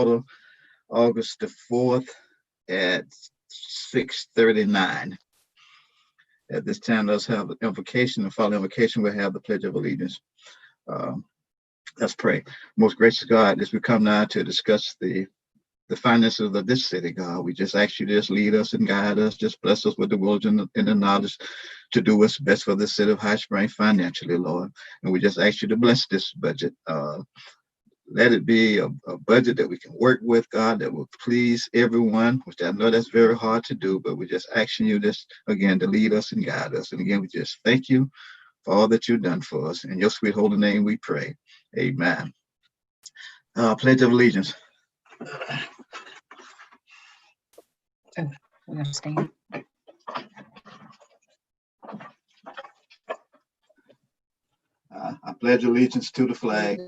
order August the 4th at 6:39. At this time, let's have the invocation. And following invocation, we'll have the Pledge of Allegiance. Let's pray. Most gracious God, as we come now to discuss the finances of this city, God, we just ask you to just lead us and guide us, just bless us with the wisdom and the knowledge to do what's best for the city of High Springs financially, Lord. And we just ask you to bless this budget. Let it be a budget that we can work with, God, that will please everyone, which I know that's very hard to do, but we're just asking you this again to lead us and guide us. And again, we just thank you for all that you've done for us. In your sweet holy name we pray. Amen. Pledge of Allegiance. Understand. I pledge allegiance to the flag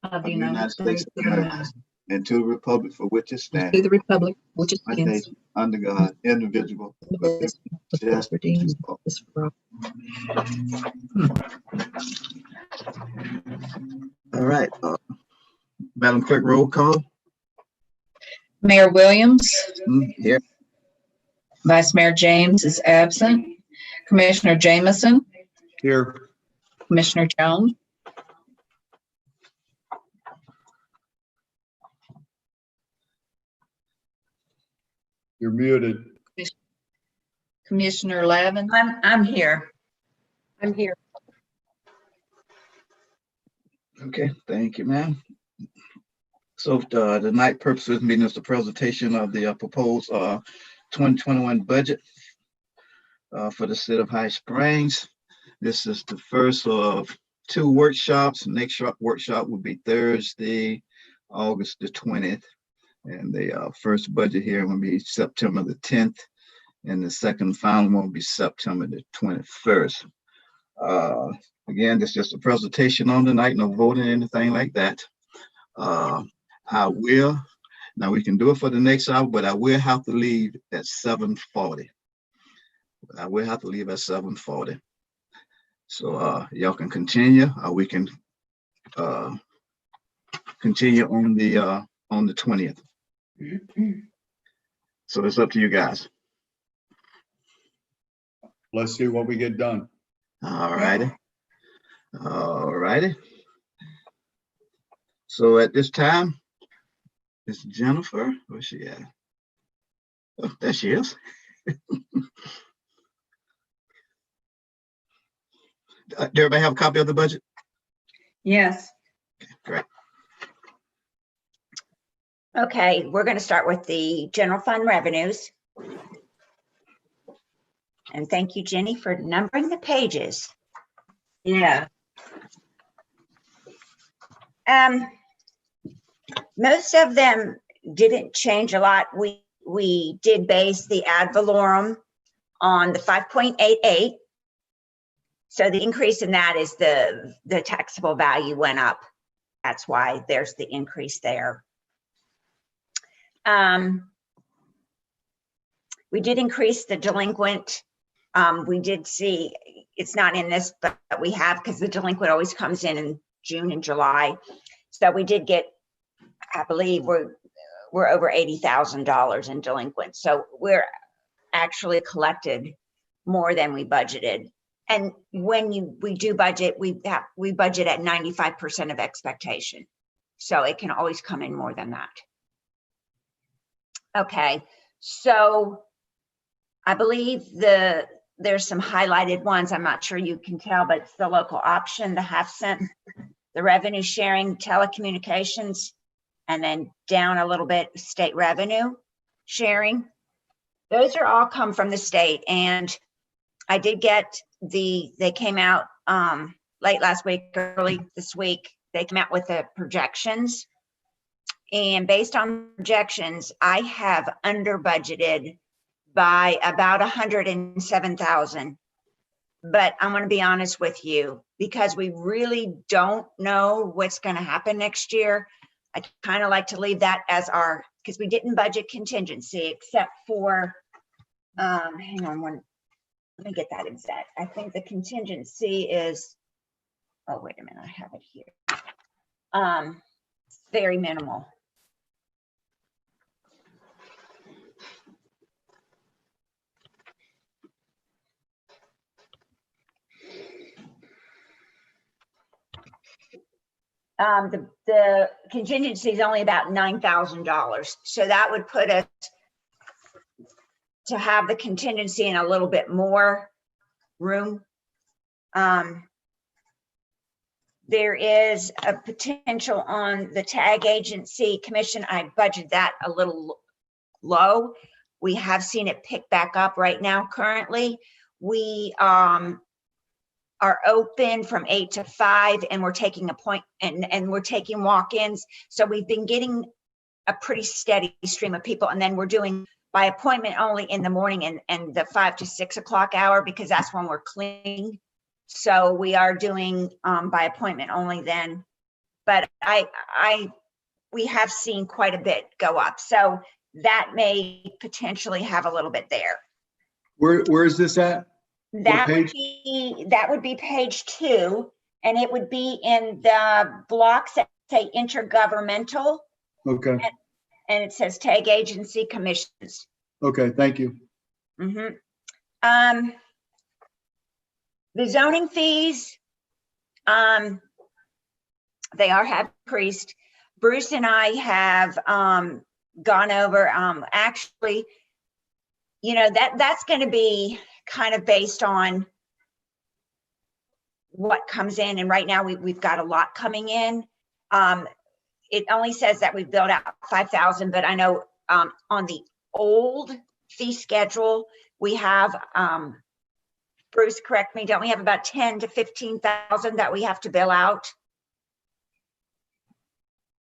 Of the United States of America, and to the republic for which it stands, to the republic which it one stands, nation, under God, indivisible, with justice and all. All right. Madam Clerk, roll call. Mayor Williams, Here. Vice Mayor James is absent. Commissioner Jamison, Here. Commissioner Jones, You're muted. Commissioner Lavin. I'm here. I'm here. Okay, thank you, ma'am. So the night purpose of this meeting is the presentation of the proposed 2021 budget for the city of High Springs. This is the first of two workshops. Next workshop will be Thursday, August the 20th. And the first budget hearing will be September the 10th. And the second final one will be September the 21st. Again, this is just a presentation on the night, no voting, anything like that. I will, now we can do it for the next hour, but I will have to leave at 7:40. I will have to leave at 7:40. So y'all can continue, or we can continue on the 20th. So it's up to you guys. Let's see what we get done. All righty. All righty. So at this time, it's Jennifer. Where's she at? Oh, there she is. Did everybody have a copy of the budget? Yes. Okay, great. Okay, we're going to start with the general fund revenues. And thank you, Jenny, for numbering the pages. Yeah. Most of them didn't change a lot. We did base the ad valorem on the 5.88. So the increase in that is the taxable value went up. That's why there's the increase there. We did increase the delinquent. We did see, it's not in this, but we have, because the delinquent always comes in June and July. So we did get, I believe we're over $80,000 in delinquent. So we're actually collected more than we budgeted. And when we do budget, we budget at 95% of expectation. So it can always come in more than that. Okay, so I believe there's some highlighted ones. I'm not sure you can tell, but it's the local option, the half-cent, the revenue sharing, telecommunications, and then down a little bit, state revenue sharing. Those are all come from the state. And I did get they came out late last week, early this week, they came out with the projections. And based on projections, I have under budgeted by about 107,000. But I'm going to be honest with you, because we really don't know what's going to happen next year. I kind of like to leave that as our, because we didn't budget contingency except for, hang on one, let me get that exact. I think the contingency is, oh, wait a minute, I have it here. Very minimal. The contingency is only about $9,000. So that would put us to have the contingency in a little bit more room. There is a potential on the tag agency commission. I budgeted that a little low. We have seen it pick back up right now. Currently, we are open from 8 to 5, and we're taking and we're taking walk-ins. So we've been getting a pretty steady stream of people, and then we're doing by appointment only in the morning and the 5 to 6 o'clock hour, because that's when we're cleaning. So we are doing by appointment only then, but we have seen quite a bit go up. So that may potentially have a little bit there. Where is this at? That would page? be page 2, and it would be in the blocks that say intergovernmental, Okay, and it says tag agency commissions. okay, thank you. The zoning fees, they have increased. Bruce and I have gone over, actually, you know, that's going to be kind of based on what comes in. And right now we've got a lot coming in. It only says that we've billed out 5,000, but I know on the old fee schedule, we have, Bruce, correct me, don't we have about 10 to 15,000 that we have to bill out?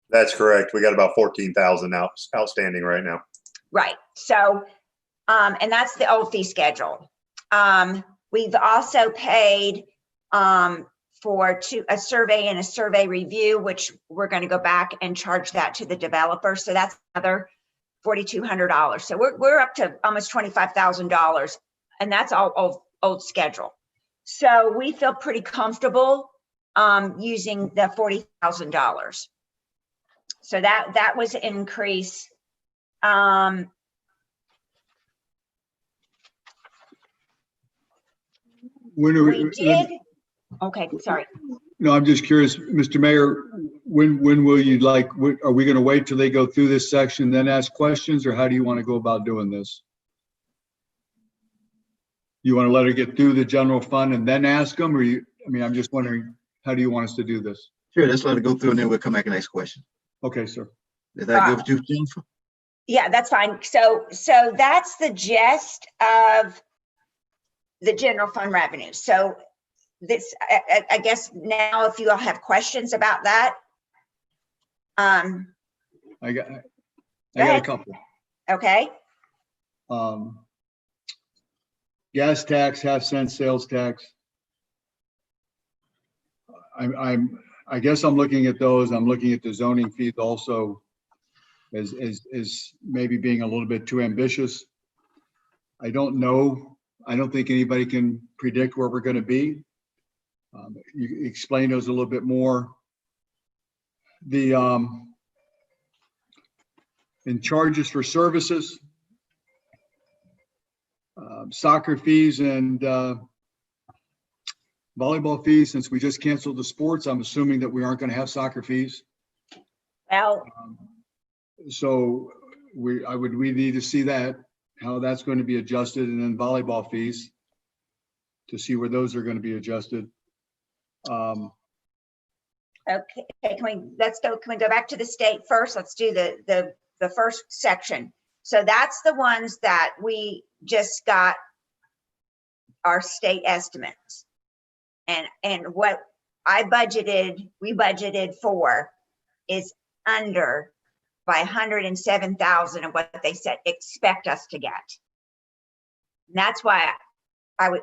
That's correct. We got about 14,000 outstanding right now. Right. So, and that's the old fee schedule. We've also paid for a survey and a survey review, which we're going to go back and charge that to the developer. So that's another $4,200. So we're up to almost $25,000, and that's all old schedule. So we feel pretty comfortable using the $40,000. So that was an increase. When are We did. Okay, sorry. No, I'm just curious, Mr. Mayor, when will you are we going to wait till they go through this section, then ask questions, or how do you want to go about doing this? You want to let her get through the general fund and then ask them, or I'm just wondering, how do you want us to do this? Sure, let's let it go through and then we'll come back and ask question. Okay, sir. Is that good with you, Jennifer? Yeah, that's fine. So that's the gist of the general fund revenue. So this, I guess now if you all have questions about that. I got a couple. Okay. Gas tax, half-cent sales tax. I guess I'm looking at those. I'm looking at the zoning fees also as maybe being a little bit too ambitious. I don't know. I don't think anybody can predict where we're going to be. You explain those a little bit more. The in charges for services, soccer fees and volleyball fees. Since we just canceled the sports, I'm assuming that we aren't going to have soccer fees. Well, So we need to see that, how that's going to be adjusted, and then volleyball fees to see where those are going to be adjusted. okay. Can we go back to the state first? Let's do the first section. So that's the ones that we just got our state estimates. And what we budgeted for is under by 107,000 of what they said expect us to get. And that's why I would,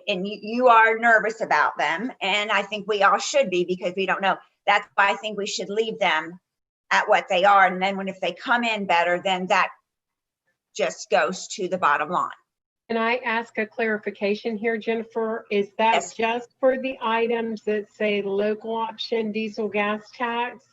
and you are nervous about them, and I think we all should be, because we don't know. That's why I think we should leave them at what they are, and then if they come in better, then that just goes to the bottom line. Can I ask a clarification here, Jennifer? Is that Yes. just for the items that say local option diesel gas tax,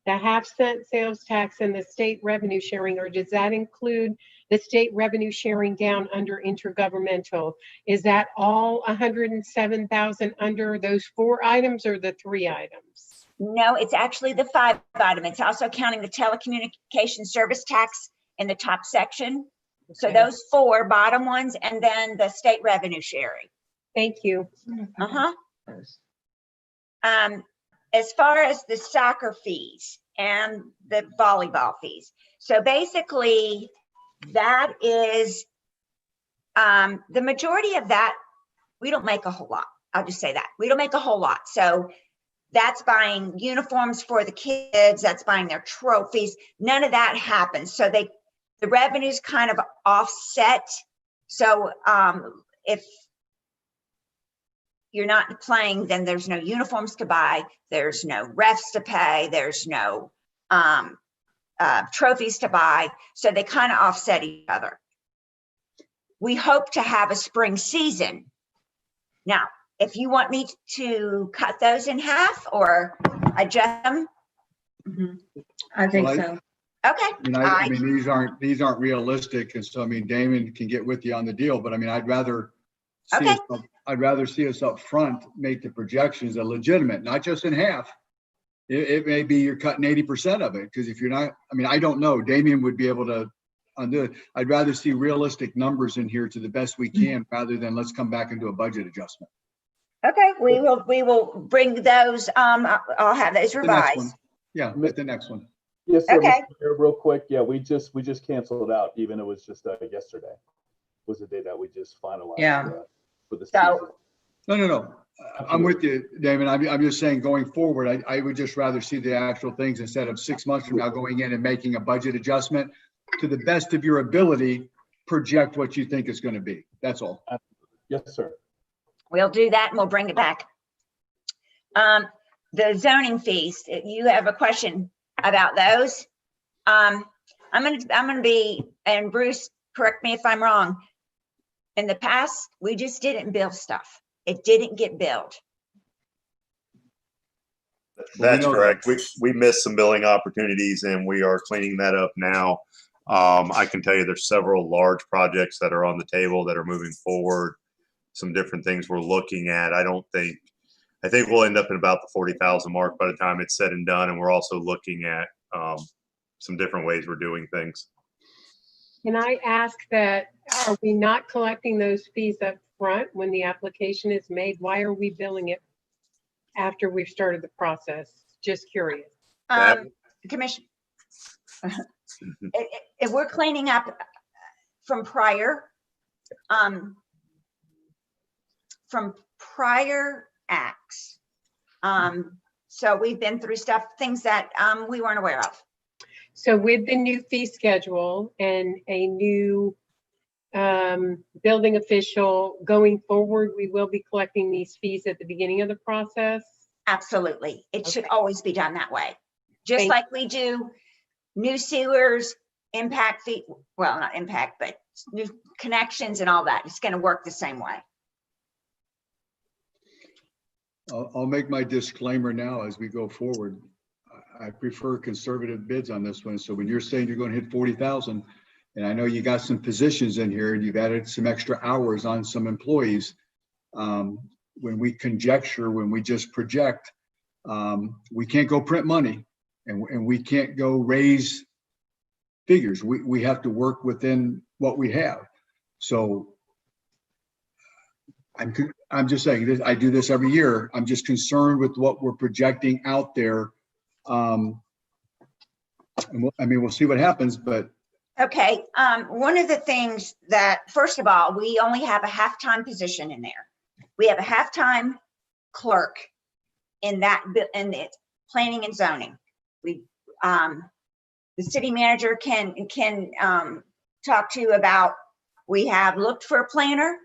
the half-cent sales tax, and the state revenue sharing, or does that include the state revenue sharing down under intergovernmental? Is that all 107,000 under those 4 items or the 3 items? No, it's actually the 5 item. It's also counting the telecommunication service tax in the top section. So Okay. those 4 bottom ones, and then the state revenue sharing. Thank you. Uh-huh. As far as the soccer fees and the volleyball fees. So basically that is, the majority of that, we don't make a whole lot. I'll just say that. We don't make a whole lot. So that's buying uniforms for the kids, that's buying their trophies. None of that happens. So the revenues kind of offset. So if you're not playing, then there's no uniforms to buy, there's no refs to pay, there's no trophies to buy. So they kind of offset each other. We hope to have a spring season. Now, if you want me to cut those in half or adjust them, I think Well, so. okay. I mean, these aren't realistic. And so, I mean, Damon can get with you on the deal, but I mean, I'd rather see us up front, make the projections a legitimate, not just in half. It may be you're cutting 80% of it, because if you're not, I mean, I don't know, Damien would be able to undo it. I'd rather see realistic numbers in here to the best we can, rather than let's come back and do a budget adjustment. Okay, we will bring those, I'll have those The next one. revised. Yeah, at the next one. Yes, sir. Okay. Mr. Mayor, real quick. Yeah, we just canceled out. Even it was just yesterday was the day that we just finalized. Yeah. For the So- season. No. I'm with you, Damon. I'm just saying, going forward, I would just rather see the actual things instead of 6 months from now going in and making a budget adjustment. To the best of your ability, project what you think it's going to be. That's all. Yes, sir. We'll do that and we'll bring it back. The zoning fees, you have a question about those? I'm gonna be, and Bruce, correct me if I'm wrong. In the past, we just didn't bill stuff. It didn't get billed. That's know correct. We missed some billing opportunities and we are cleaning that up now. I can tell you there's several large projects that are on the table that are moving forward. Some different things we're looking at. I think we'll end up at about the 40,000 mark by the time it's said and done. And we're also looking at some different ways we're doing things. Can I ask that, are we not collecting those fees up front when the application is made? Why are we billing it after we've started the process? Just curious. Commission. If we're cleaning up from prior acts. So we've been through things that we weren't aware of. So with the new fee schedule and a new building official going forward, we will be collecting these fees at the beginning of the process. Absolutely. It should Okay. always be done that way. Just Thank- like we do new sewers, impact fee, well, not impact, but new connections and all that. It's going to work the same way. I'll make my disclaimer now as we go forward. I prefer conservative bids on this one. So when you're saying you're going to hit 40,000, and I know you got some positions in here and you've added some extra hours on some employees. When we conjecture, when we just project, we can't go print money and we can't go raise figures. We have to work within what we have. So I'm just saying this, I do this every year. I'm just concerned with what we're projecting out there. And we'll see what happens, but Okay. One of the things that, first of all, we only have a half-time position in there. We have a half-time clerk in the planning and zoning. The city manager can talk to you about, we have looked for a planner.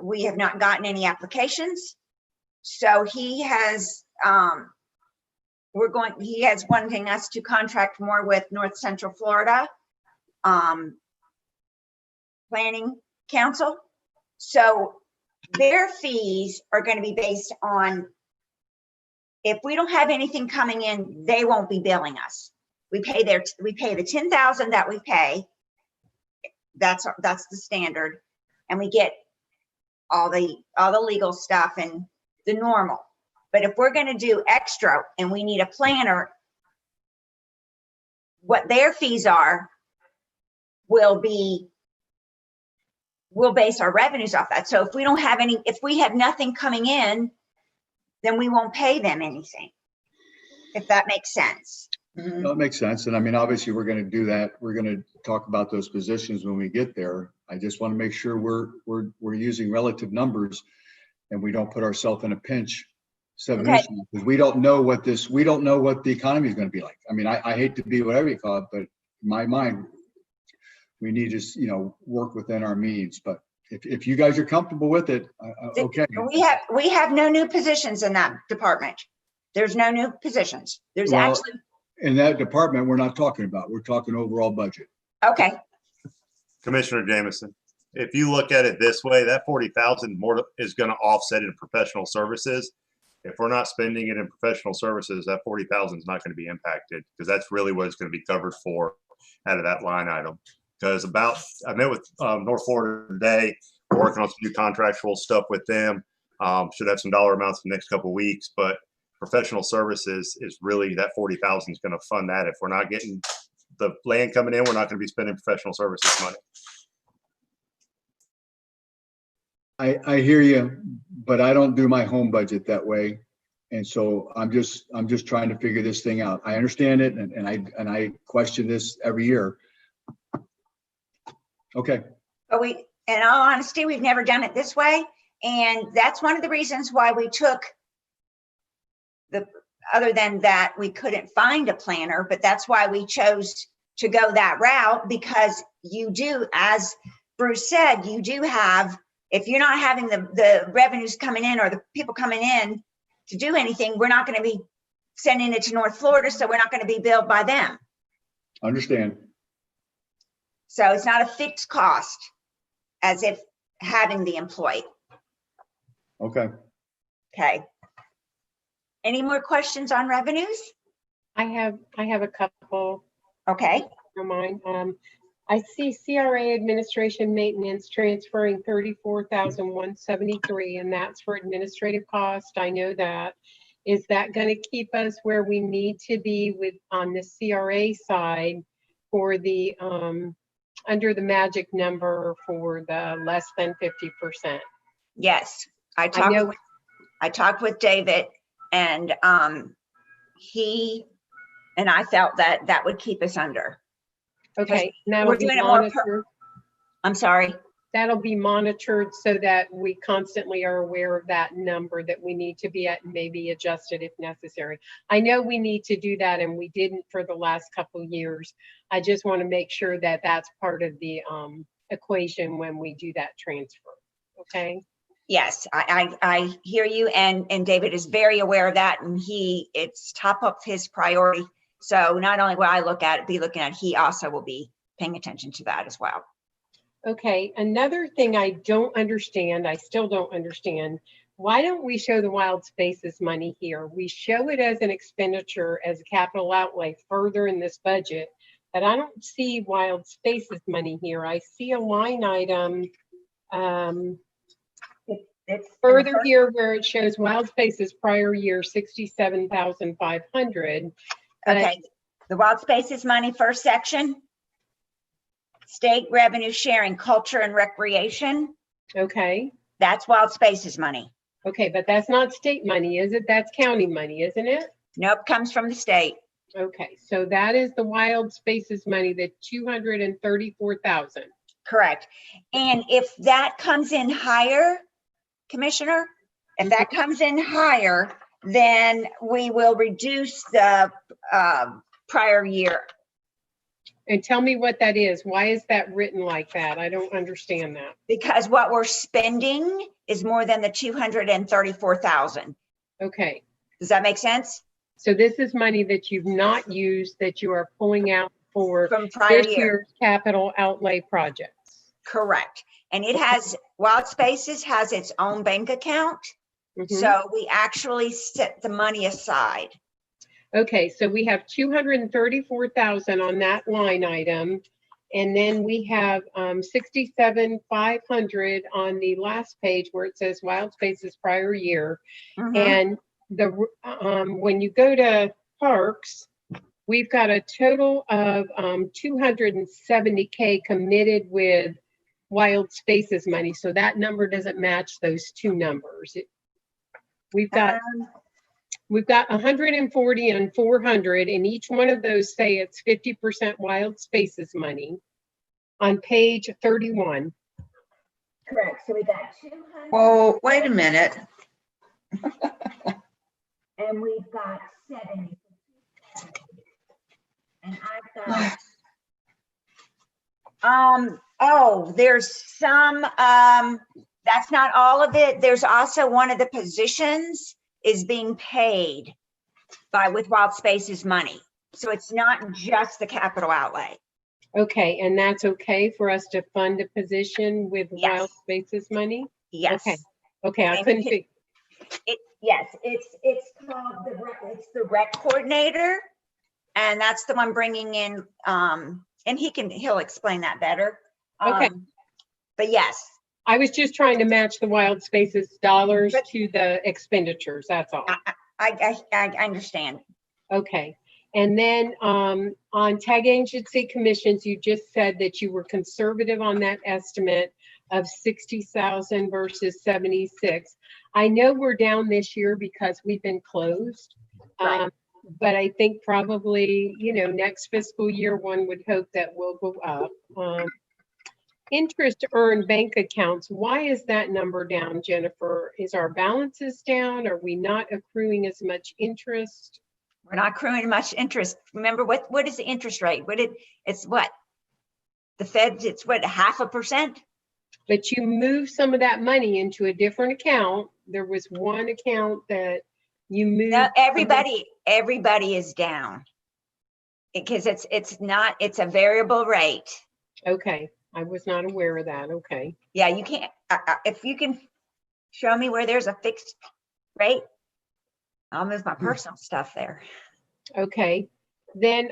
We have not gotten any applications. So he has, he has wanting us to contract more with North Central Florida Planning Council. So their fees are going to be based on, if we don't have anything coming in, they won't be billing us. We pay the 10,000 that we pay. That's the standard. And we get all the legal stuff and the normal. But if we're gonna do extra and we need a planner, what their fees are will we'll base our revenues off that. So if we don't have any, if we have nothing coming in, then we won't pay them anything, if that makes sense. That makes sense. And I mean, obviously, we're going to do that. We're going to talk about those positions when we get there. I just want to make sure we're using relative numbers and we don't put ourselves in a pinch. Because we don't know what the economy is going to be like. I mean, I hate to be whatever you call it, but in my mind, we need to, work within our means. But if you guys are comfortable with it, okay. We have no new positions in that department. There's no new positions. There's Well, actually, in that department, we're not talking about, we're talking overall budget. okay, Commissioner Jameson, if you look at it this way, that 40,000 more is going to offset in professional services. If we're not spending it in professional services, that 40,000 is not going to be impacted, because that's really what it's going to be covered for out of that line item. Because I met with North Florida today. We're working on some new contractual stuff with them. Should have some dollar amounts in the next couple of weeks, but professional services is really, that 40,000 is going to fund that. If we're not getting the land coming in, we're not going to be spending professional services money. I hear you, but I don't do my home budget that way. And so I'm just trying to figure this thing out. I understand it, and I question this every year. Okay. but in all honesty, we've never done it this way. And that's one of the reasons why we took other than that, we couldn't find a planner, but that's why we chose to go that route, because you do, as Bruce said, you do have, if you're not having the revenues coming in or the people coming in to do anything, we're not going to be sending it to North Florida, so we're not going to be billed by them. Understand. So it's not a fixed cost as if having the employee. Okay. Okay. Any more questions on revenues? I have a couple. Okay. Don't mind. I see CRA administration maintenance transferring 34,173, and that's for administrative cost. I know that. Is that going to keep us where we need to be with on the CRA side for the under the magic number for the less than 50%? Yes, I know. talked with David, and he and I felt that would keep us under. Okay, We're doing it more monitored. I'm sorry. That'll be monitored so that we constantly are aware of that number that we need to be at and maybe adjusted if necessary. I know we need to do that, and we didn't for the last couple of years. I just want to make sure that that's part of the equation when we do that transfer. Okay. Yes, I hear you, and David is very aware of that, and it's top of his priority. So not only will I be looking at, he also will be paying attention to that as well. Okay, another thing I don't understand, I still don't understand, why don't we show the wild spaces money here? We show it as an expenditure, as a capital outlay further in this budget, but I don't see wild spaces money here. I see a line item It's further here where it shows wild spaces prior year 67,500. Okay, the wild spaces money, first section. State revenue sharing, culture and recreation. Okay. That's wild spaces money. Okay, but that's not state money, is it? That's county money, isn't it? Nope, comes from the state. Okay, so that is the wild spaces money, the 234,000. Correct. And if that comes in higher, Commissioner, if that comes in higher, then we will reduce the prior year. And tell me what that is. Why is that written like that? I don't understand that. Because what we're spending is more than the 234,000. Okay, Does that make sense? so this is money that you've not used that you are pulling out for From prior this year. year's capital outlay projects. Correct. And it has, Wild Spaces has its own bank account. Mhm. So we actually set the money aside. Okay, so we have 234,000 on that line item. And then we have 67,500 on the last page where it says wild spaces prior year. Mhm. And when you go to parks, we've got a total of 270K committed with Wild Spaces money. So that number doesn't match those two numbers. We've got 140 and 400, and each one of those say it's 50% Wild Spaces money on page 31. Correct. So we got 200. Well, wait a minute. And we've got 70. And I've got, there's some, that's not all of it. There's also one of the positions is being paid with Wild Spaces money. So it's not just the capital outlay. Okay, and that's okay for us to fund a position with Yes. Wild Spaces money? Yes. Okay, I And couldn't think. Yes, it's called the rec coordinator. And that's the one bringing in, and he'll explain that better. Okay. But yes, I was just trying to match the Wild Spaces dollars to the expenditures, that's all. I understand. Okay, and then on tag agency commissions, you just said that you were conservative on that estimate of 60,000 versus 76. I know we're down this year because we've been closed. Right. But I think probably, next fiscal year, one would hope that will go up. Interest earned bank accounts, why is that number down, Jennifer? Is our balances down? Are we not accruing as much interest? We're not accruing much interest. Remember, what is the interest rate? It's what? The Fed, it's what, 0.5%? But you move some of that money into a different account. There was one account that you moved. No, everybody is down. Because it's a variable rate. Okay, I was not aware of that. Okay. Yeah, you can't, if you can show me where there's a fixed rate, I'll move my personal stuff there. Okay, then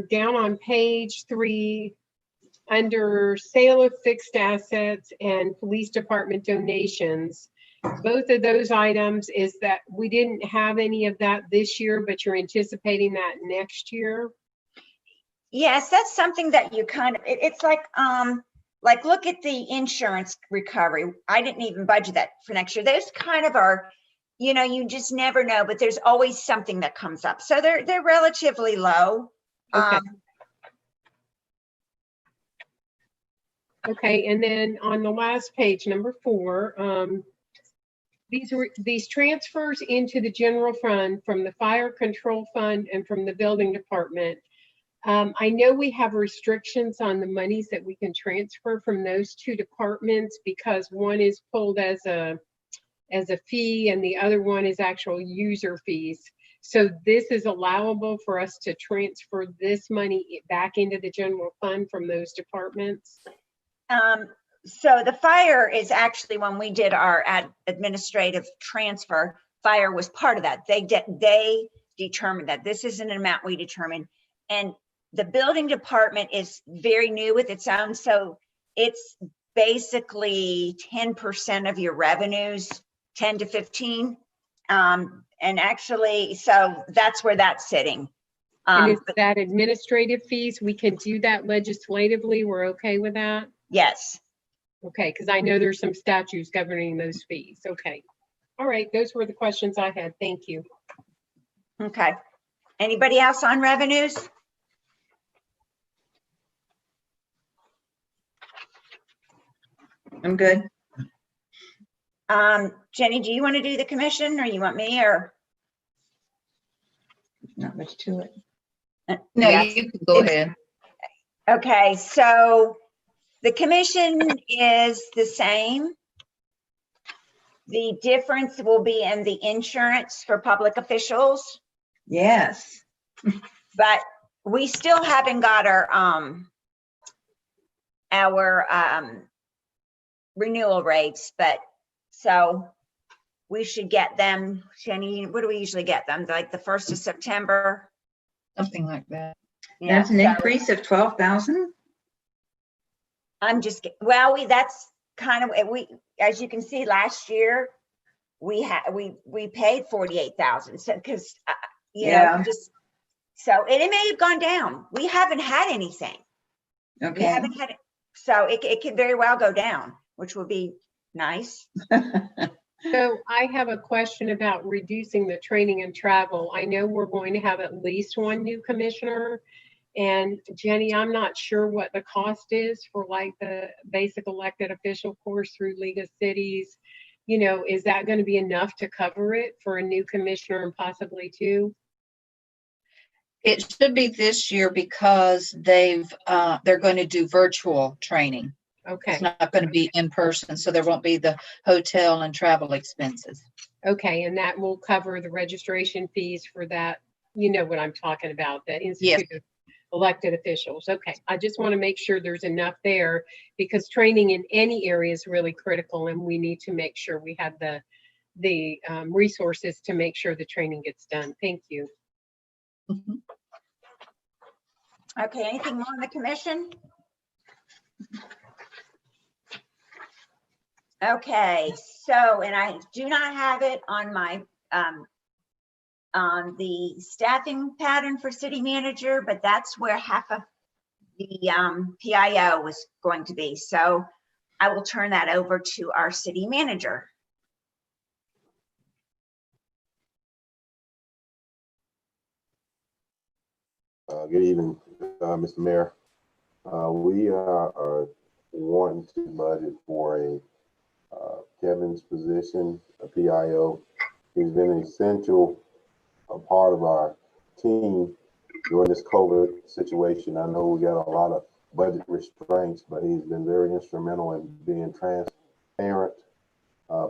down on page 3, under sale of fixed assets and police department donations, both of those items is that we didn't have any of that this year, but you're anticipating that next year? Yes, that's something that you it's like look at the insurance recovery. I didn't even budget that for next year. Those kind of are, you just never know, but there's always something that comes up. So they're relatively low. Okay. Okay, and then on the last page, number 4, these transfers into the general fund from the fire control fund and from the building department. I know we have restrictions on the monies that we can transfer from those two departments because one is pulled as a fee and the other one is actual user fees. So this is allowable for us to transfer this money back into the general fund from those departments? So the fire is actually, when we did our administrative transfer, fire was part of that. They determined that this is an amount we determined. And the building department is very new with its own. So it's basically 10% of your revenues, 10 to 15. And actually, so that's where that's sitting. And is that administrative fees? We can do that legislatively. We're okay with that? Yes. Okay, because I know there's some statutes governing those fees. Okay. All right, those were the questions I had. Thank you. Okay. Anybody else on revenues? I'm good. Jenny, do you want to do the commission or you want me or? Not much to it. No, You can go ahead. Okay, so the commission is the same. The difference will be in the insurance for public officials, Yes. but we still haven't got our renewal rates, but so we should get them. Jenny, what do we usually get them? Like the 1st of September? Something like that. Yeah, That's an so increase of 12,000? that's kind of, as you can see last year, we paid 48,000. So, cause, you know, Yeah. just, so, and it may have gone down. We haven't had anything. We Okay. haven't had it. So it could very well go down, which would be nice. So I have a question about reducing the training and travel. I know we're going to have at least one new commissioner. And Jenny, I'm not sure what the cost is for like the basic elected official course through League of Cities. You know, is that going to be enough to cover it for a new commissioner and possibly two? It should be this year because they're going to do virtual training. Okay, It's not going to be in person, so there won't be the hotel and travel expenses. okay, and that will cover the registration fees for that. You know what I'm talking about, the Institute of Elected Officials. Okay, I just want to make sure there's enough there because training in any area is really critical, and we need to make sure we have the resources to make sure the training gets done. Thank you. Okay, anything more on the commission? Okay, so, and I do not have it on my, on the staffing pattern for city manager, but that's where half of the PIO was going to be. So I will turn that over to our city manager. Good evening, Mr. Mayor. We are wanting to budget for a Kevin's position, a PIO. He's been an essential part of our team during this COVID situation. I know we got a lot of budget restraints, but he's been very instrumental in being transparent,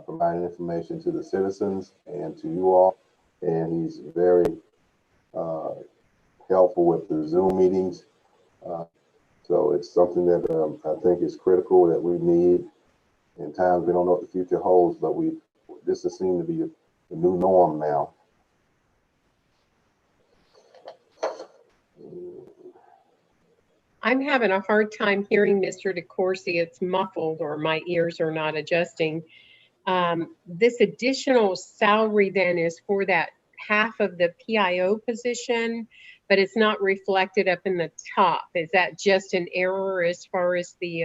providing information to the citizens and to you all. And he's very helpful with the Zoom meetings. So it's something that I think is critical that we need. In times we don't know what the future holds, but this has seemed to be the new norm now. I'm having a hard time hearing Mr. DeCoursey. It's muffled or my ears are not adjusting. This additional salary then is for that half of the PIO position, but it's not reflected up in the top. Is that just an error as far as the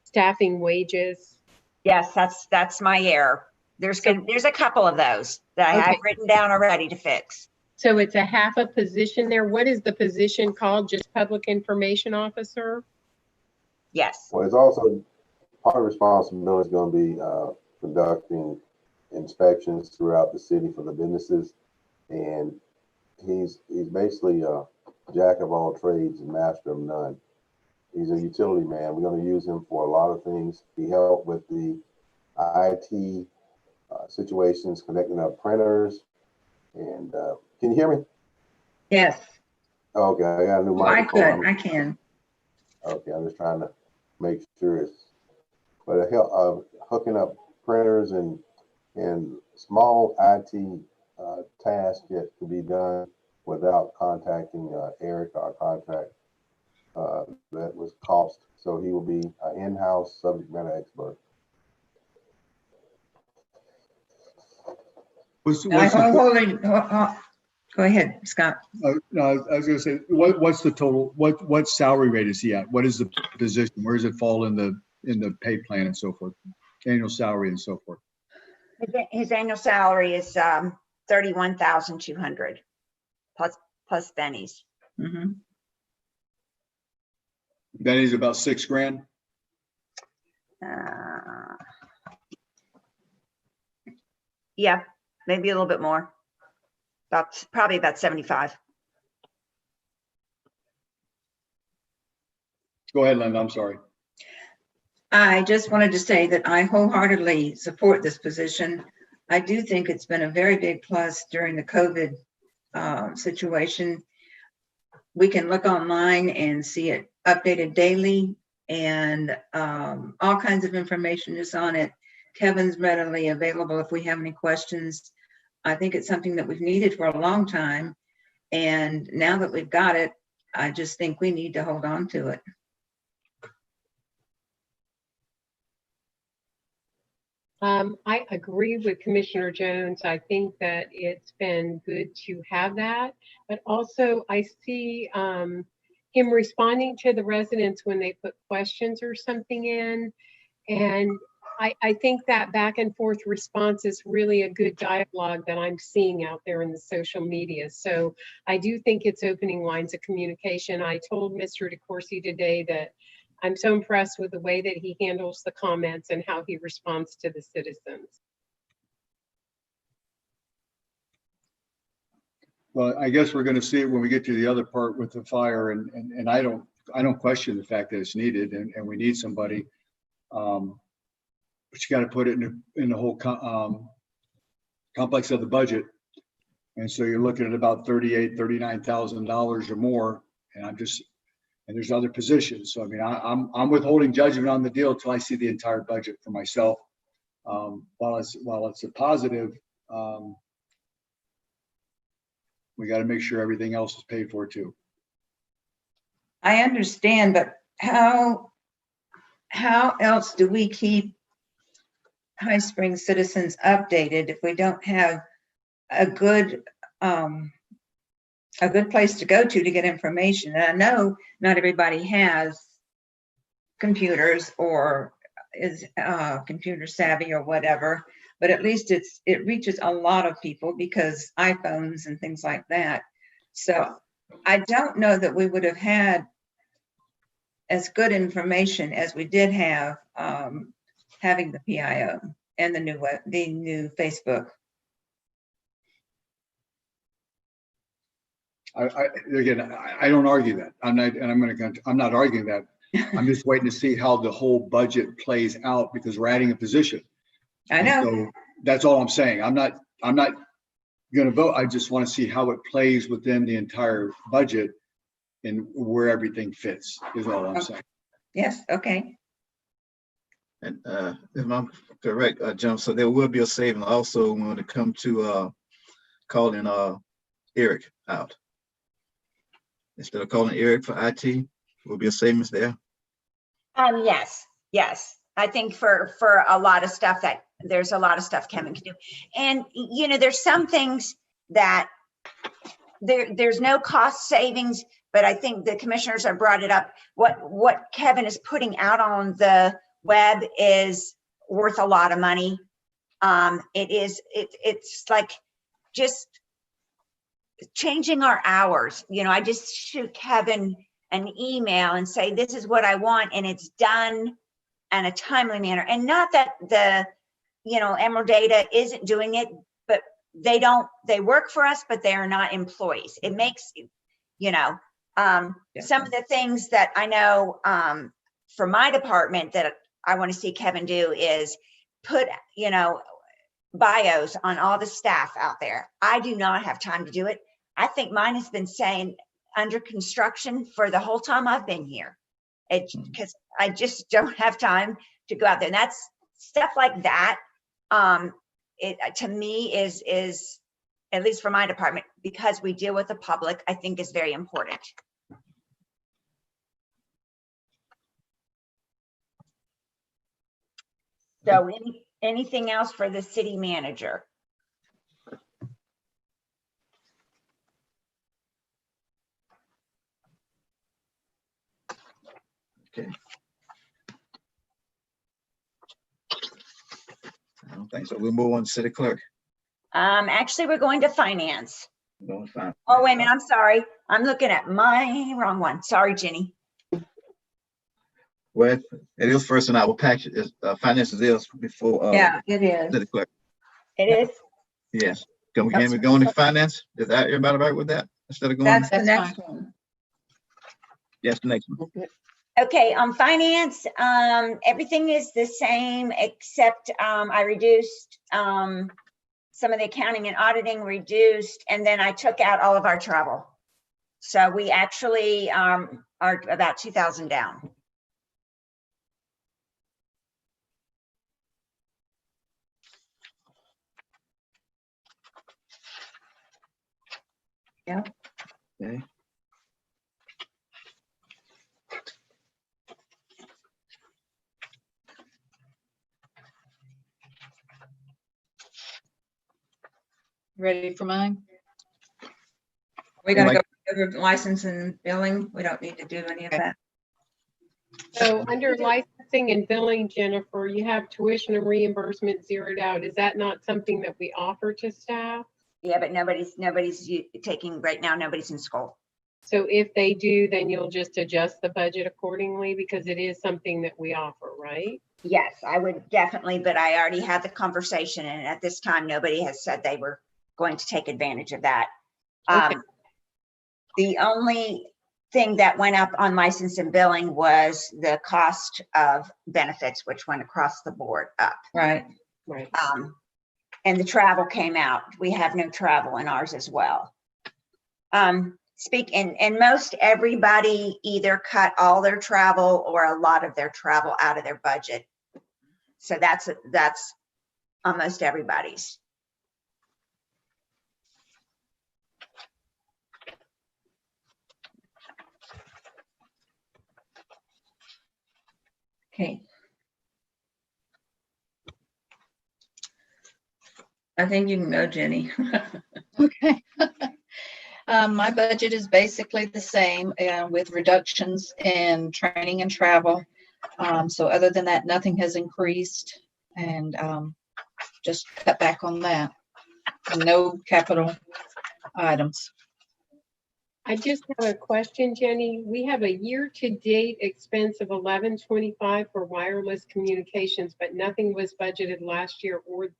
staffing wages? Yes, that's my error. There's a couple of those that I have Okay. written down already to fix. So it's a half a position there. What is the position called? Just public information officer? Yes. Well, it's also part of the responsibility is going to be conducting inspections throughout the city for the businesses. And he's basically a jack of all trades and master of none. He's a utility man. We're going to use him for a lot of things. He helped with the IT situations, connecting up printers. And can you hear me? Yes, Okay, I got a new I microphone. could, I can. Okay, I'm just trying to make sure it's, but it help hooking up printers and small IT tasks that can be done without contacting Eric, our contract. That was cost. So he will be an in-house subject matter expert. Go ahead, Scott. No, I was gonna say, what's the total, what salary rate is he at? What is the position? Where does it fall in the pay plan and so forth? Annual salary and so forth. His annual salary is 31,200 plus bennies. Mhm. Benny's about $6,000. Yeah, maybe a little bit more. Probably about 75. Go ahead, Linda, I'm sorry. I just wanted to say that I wholeheartedly support this position. I do think it's been a very big plus during the COVID situation. We can look online and see it updated daily, and all kinds of information is on it. Kevin's readily available if we have any questions. I think it's something that we've needed for a long time. And now that we've got it, I just think we need to hold on to it. I agree with Commissioner Jones. I think that it's been good to have that, but also I see him responding to the residents when they put questions or something in. And I think that back and forth response is really a good dialogue that I'm seeing out there in the social media. So I do think it's opening lines of communication. I told Mr. DeCoursey today that I'm so impressed with the way that he handles the comments and how he responds to the citizens. Well, I guess we're gonna see it when we get to the other part with the fire, and I don't question the fact that it's needed and we need somebody. But you gotta put it in the whole complex of the budget. And so you're looking at about $39,000 or more, and there's other positions. So I mean, I'm withholding judgment on the deal until I see the entire budget for myself. While it's a positive, we got to make sure everything else is paid for too. I understand, but how else do we keep High Springs citizens updated if we don't have a good place to go to get information? And I know not everybody has computers or is computer savvy or whatever, but at least it reaches a lot of people because iPhones and things like that. So I don't know that we would have had as good information as we did have having the PIO and the new Facebook. I don't argue that. I'm not arguing that. I'm just waiting to see how the whole budget plays out because we're adding a position. I know. So that's all I'm saying. I'm not going to vote. I just want to see how it plays within the entire budget and where everything fits is all I'm saying. Yes, okay. And if I'm correct, Jim, so there will be a saving also when it comes to calling Eric out. Instead of calling Eric for IT, will be a savings there. Yes. I think for a lot of stuff that there's a lot of stuff Kevin can do. And, you know, there's some things that there's no cost savings, but I think the commissioners have brought it up. What Kevin is putting out on the web is worth a lot of money. It's like just changing our hours. You know, I just shoot Kevin an email and say, this is what I want. And it's done in a timely manner. And not that Emerald Data isn't doing it, but they work for us, but they are not employees. It makes, some of the things that I know for my department that I want to see Kevin do is put, bios on all the staff out there. I do not have time to do it. I think mine has been saying under construction for the whole time I've been here. It's because I just don't have time to go out there. And that's stuff like that. It to me is at least for my department, because we deal with the public, I think is very important. So anything else for the city manager? Okay. I don't think so. We'll move on to city clerk. Actually, we're going to finance. Going fine. Oh, wait a minute, I'm sorry. I'm looking at my wrong one. Sorry, Jenny. Well, it is first in our package. Finances is before. Yeah, it is. City clerk. It is? Yes. Can we go into finance? Is that everybody right with that? Instead of going. That's the That's next fine. one. Yes, the next one. Okay, on finance, everything is the same except I reduced some of the accounting and auditing reduced, and then I took out all of our travel. So we actually are about 2,000 down. Yeah. Okay. Ready for mine? We're gonna Like- go over license and billing. We don't need to do any of that. So under licensing and billing, Jennifer, you have tuition and reimbursement zeroed out. Is that not something that we offer to staff? Yeah, but nobody's taking, right now, nobody's in school. So if they do, then you'll just adjust the budget accordingly because it is something that we offer, right? Yes, I would definitely, but I already had the conversation and at this time, nobody has said they were going to take advantage of that. Okay. The only thing that went up on license and billing was the cost of benefits, which went across the board up. Right. Right. And the travel came out. We have no travel in ours as well. And most everybody either cut all their travel or a lot of their travel out of their budget. So that's almost everybody's. Okay. I think you can go, Jenny. Okay. My budget is basically the same with reductions in training and travel. So other than that, nothing has increased and just cut back on that. No capital items. I just have a question, Jenny. We have a year-to-date expense of $1125 for wireless communications, but nothing was budgeted last year or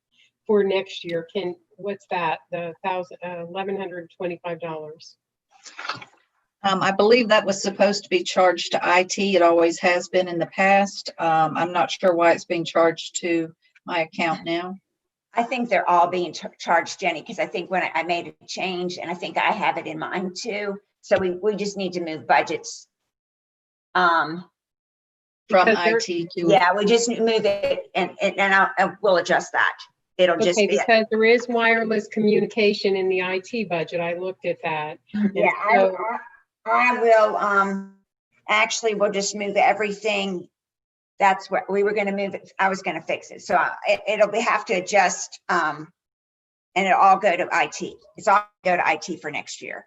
for next year. What's that? The $1,125. I believe that was supposed to be charged to IT. It always has been in the past. I'm not sure why it's being charged to my account now. I think they're all being charged, Jenny, because I think when I made a change and I think I have it in mind too. So we just need to move budgets. From Because they're- IT to. Yeah, we just move it and we'll adjust that. It'll just Okay, be. because there is wireless communication in the IT budget. I looked at that. And Yeah, so- I will, actually, we'll just move everything. That's where we were gonna move it. I was gonna fix it. So it'll have to adjust, and it'll all go to IT. It's all go to IT for next year.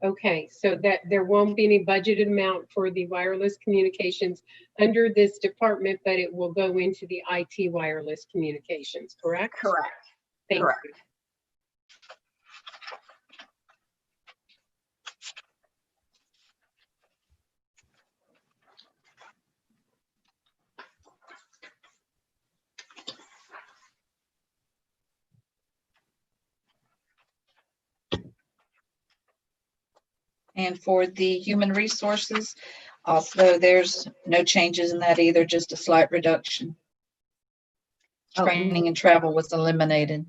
Okay, so that there won't be any budgeted amount for the wireless communications under this department, but it will go into the IT wireless communications, correct? Correct. Thank you. Correct. And for the human resources, also there's no changes in that either, just a slight reduction. Oh. Training and travel was eliminated.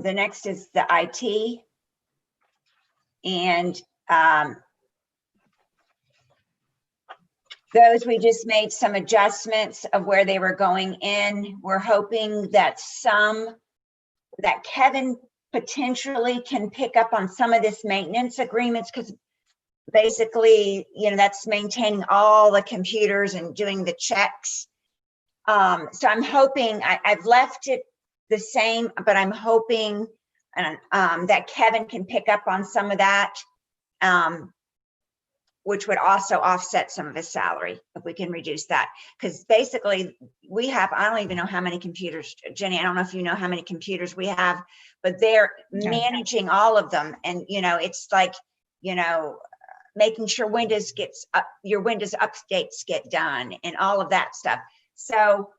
The next is the IT. And those, we just made some adjustments of where they were going in. We're hoping that that Kevin potentially can pick up on some of this maintenance agreements, because basically, that's maintaining all the computers and doing the checks. So I'm hoping, I've left it the same, but I'm hoping that Kevin can pick up on some of that, which would also offset some of his salary if we can reduce that. Because basically we have, I don't even know how many computers, Jenny, I don't know if you know how many computers we have, but they're managing all of them. And, it's like, making sure Windows your Windows updates get done and all of that stuff. So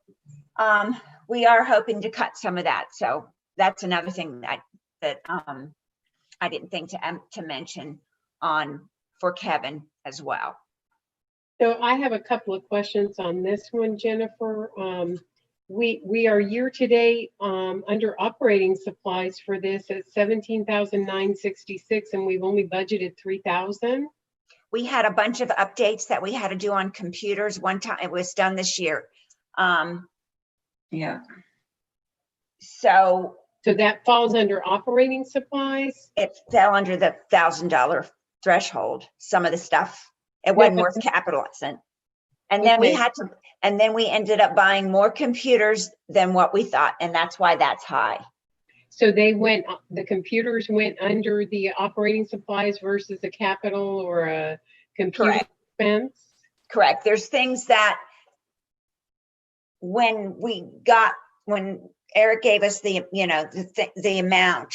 we are hoping to cut some of that. So that's another thing that I didn't think to mention for Kevin as well. So I have a couple of questions on this one, Jennifer. We are year-to-date under operating supplies for this at $17,966, and we've only budgeted $3,000. We had a bunch of updates that we had to do on computers. One time, it was done this year. Yeah, So So that falls under operating supplies? it fell under the $1,000 threshold, some of the stuff. It wasn't worth capitalizing. And then we Okay. had to, and then we ended up buying more computers than what we thought, and that's why that's high. So the computers went under the operating supplies versus a capital or a computer Correct. expense? Correct. There's things that when Eric gave us the, the amount,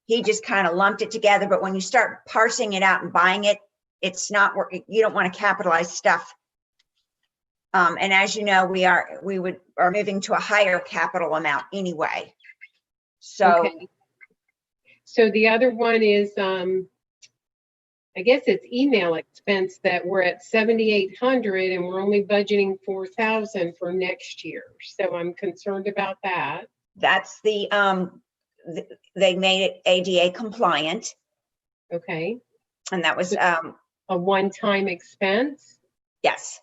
he just kind of lumped it together. But when you start parsing it out and buying it, it's not working. You don't want to capitalize stuff. And as you know, we are moving to a higher capital amount anyway. So Okay. So the other one is, I guess it's email expense that we're at 7,800 and we're only budgeting 4,000 for next year. So I'm concerned about that. that's they made it ADA compliant, Okay. and that was, A one-time expense. yes.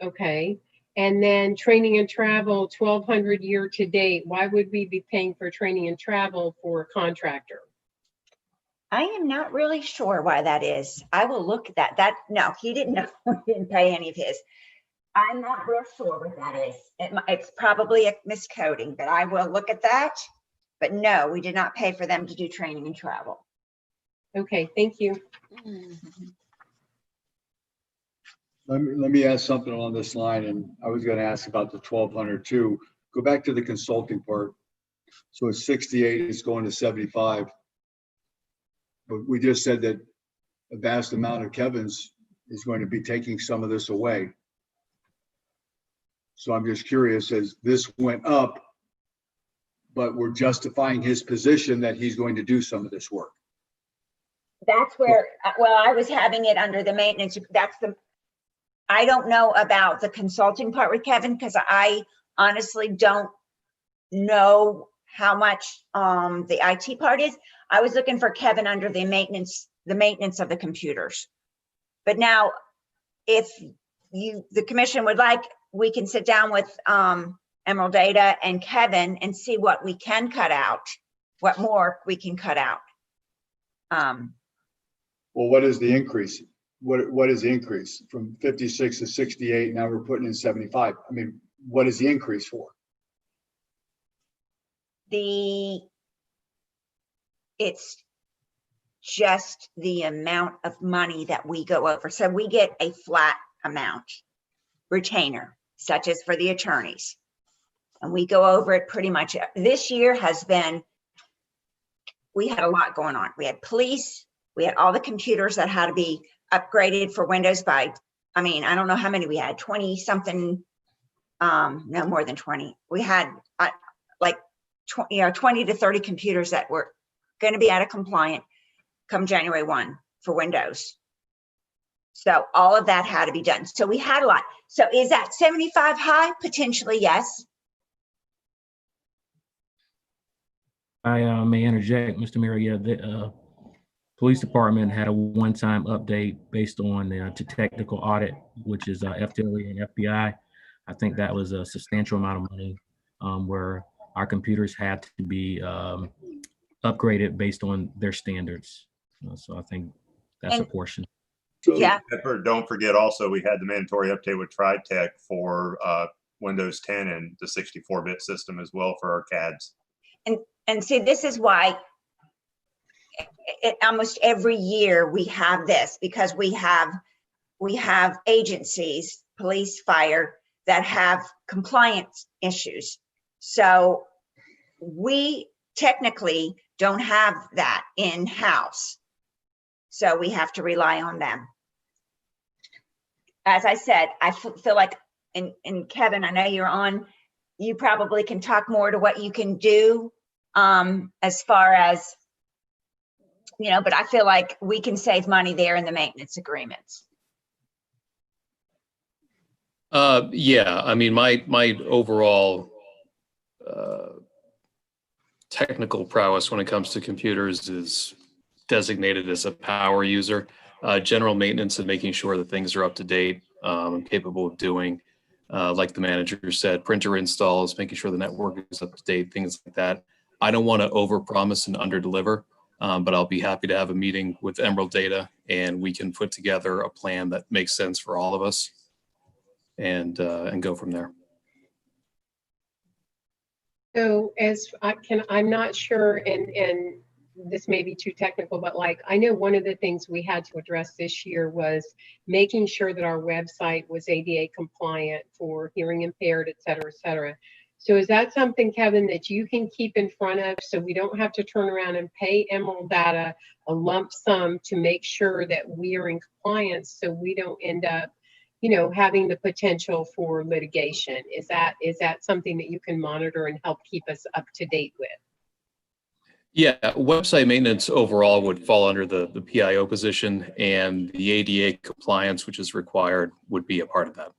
Okay. And then training and travel, 1,200 year to date. Why would we be paying for training and travel for a contractor? I am not really sure why that is. I will look at that. No, he didn't know. He didn't pay any of his. I'm not real sure what that is. It's probably a miscoding, but I will look at that. But no, we did not pay for them to do training and travel. Okay, thank you. Let me ask something along this line, and I was gonna ask about the 1,200 too. Go back to the consulting part. So it's 68, it's going to 75. But we just said that a vast amount of Kevin's is going to be taking some of this away. So I'm just curious, as this went up, but we're justifying his position that he's going to do some of this work. That's where, well, I was having it under the maintenance. I don't know about the consulting part with Kevin, because I honestly don't know how much the IT part is. I was looking for Kevin under the maintenance of the computers. But now, if the commission would like, we can sit down with Emerald Data and Kevin and see what we can cut out, what more we can cut out. Well, what is the increase? What is the increase from 56 to 68? Now we're putting in 75. I mean, what is the increase for? It's just the amount of money that we go over. So we get a flat amount retainer, such as for the attorneys. And we go over it pretty much. This year has been, we had a lot going on. We had police, we had all the computers that had to be upgraded for Windows by, I don't know how many we had, 20 something, no more than 20. We had 20 to 30 computers that were going to be out of compliant come January 1 for Windows. So all of that had to be done. So we had a lot. So is that 75 high? Potentially, yes. I may interject, Mr. Mayor. Yeah, the police department had a one-time update based on the technical audit, which is FDLE and FBI. I think that was a substantial amount of money where our computers had to be upgraded based on their standards. So I think that's a portion. Yeah. Pepper, don't forget also, we had the mandatory update with TriTech for Windows 10 and the 64-bit system as well for our CADs. And see, this is why almost every year we have this, because we have agencies, police, fire, that have compliance issues. So we technically don't have that in-house. So we have to rely on them. As I said, I feel like, and Kevin, I know you're on, you probably can talk more to what you can do as far as, but I feel like we can save money there in the maintenance agreements. Yeah, my overall technical prowess when it comes to computers is designated as a power user. General maintenance and making sure that things are up to date, I'm capable of doing. like the manager said, printer installs, making sure the network is up to date, things like that. I don't want to overpromise and underdeliver, but I'll be happy to have a meeting with Emerald Data and we can put together a plan that makes sense for all of us and go from there. So I'm not sure, and this may be too technical, but like, I know one of the things we had to address this year was making sure that our website was ADA compliant for hearing impaired, et cetera, et cetera. So is that something, Kevin, that you can keep in front of so we don't have to turn around and pay Emerald Data a lump sum to make sure that we are in compliance so we don't end up, you know, having the potential for litigation? Is that something that you can monitor and help keep us up to date with? Yeah, website maintenance overall would fall under the PIO position, and the ADA compliance, which is required, would be a part of that.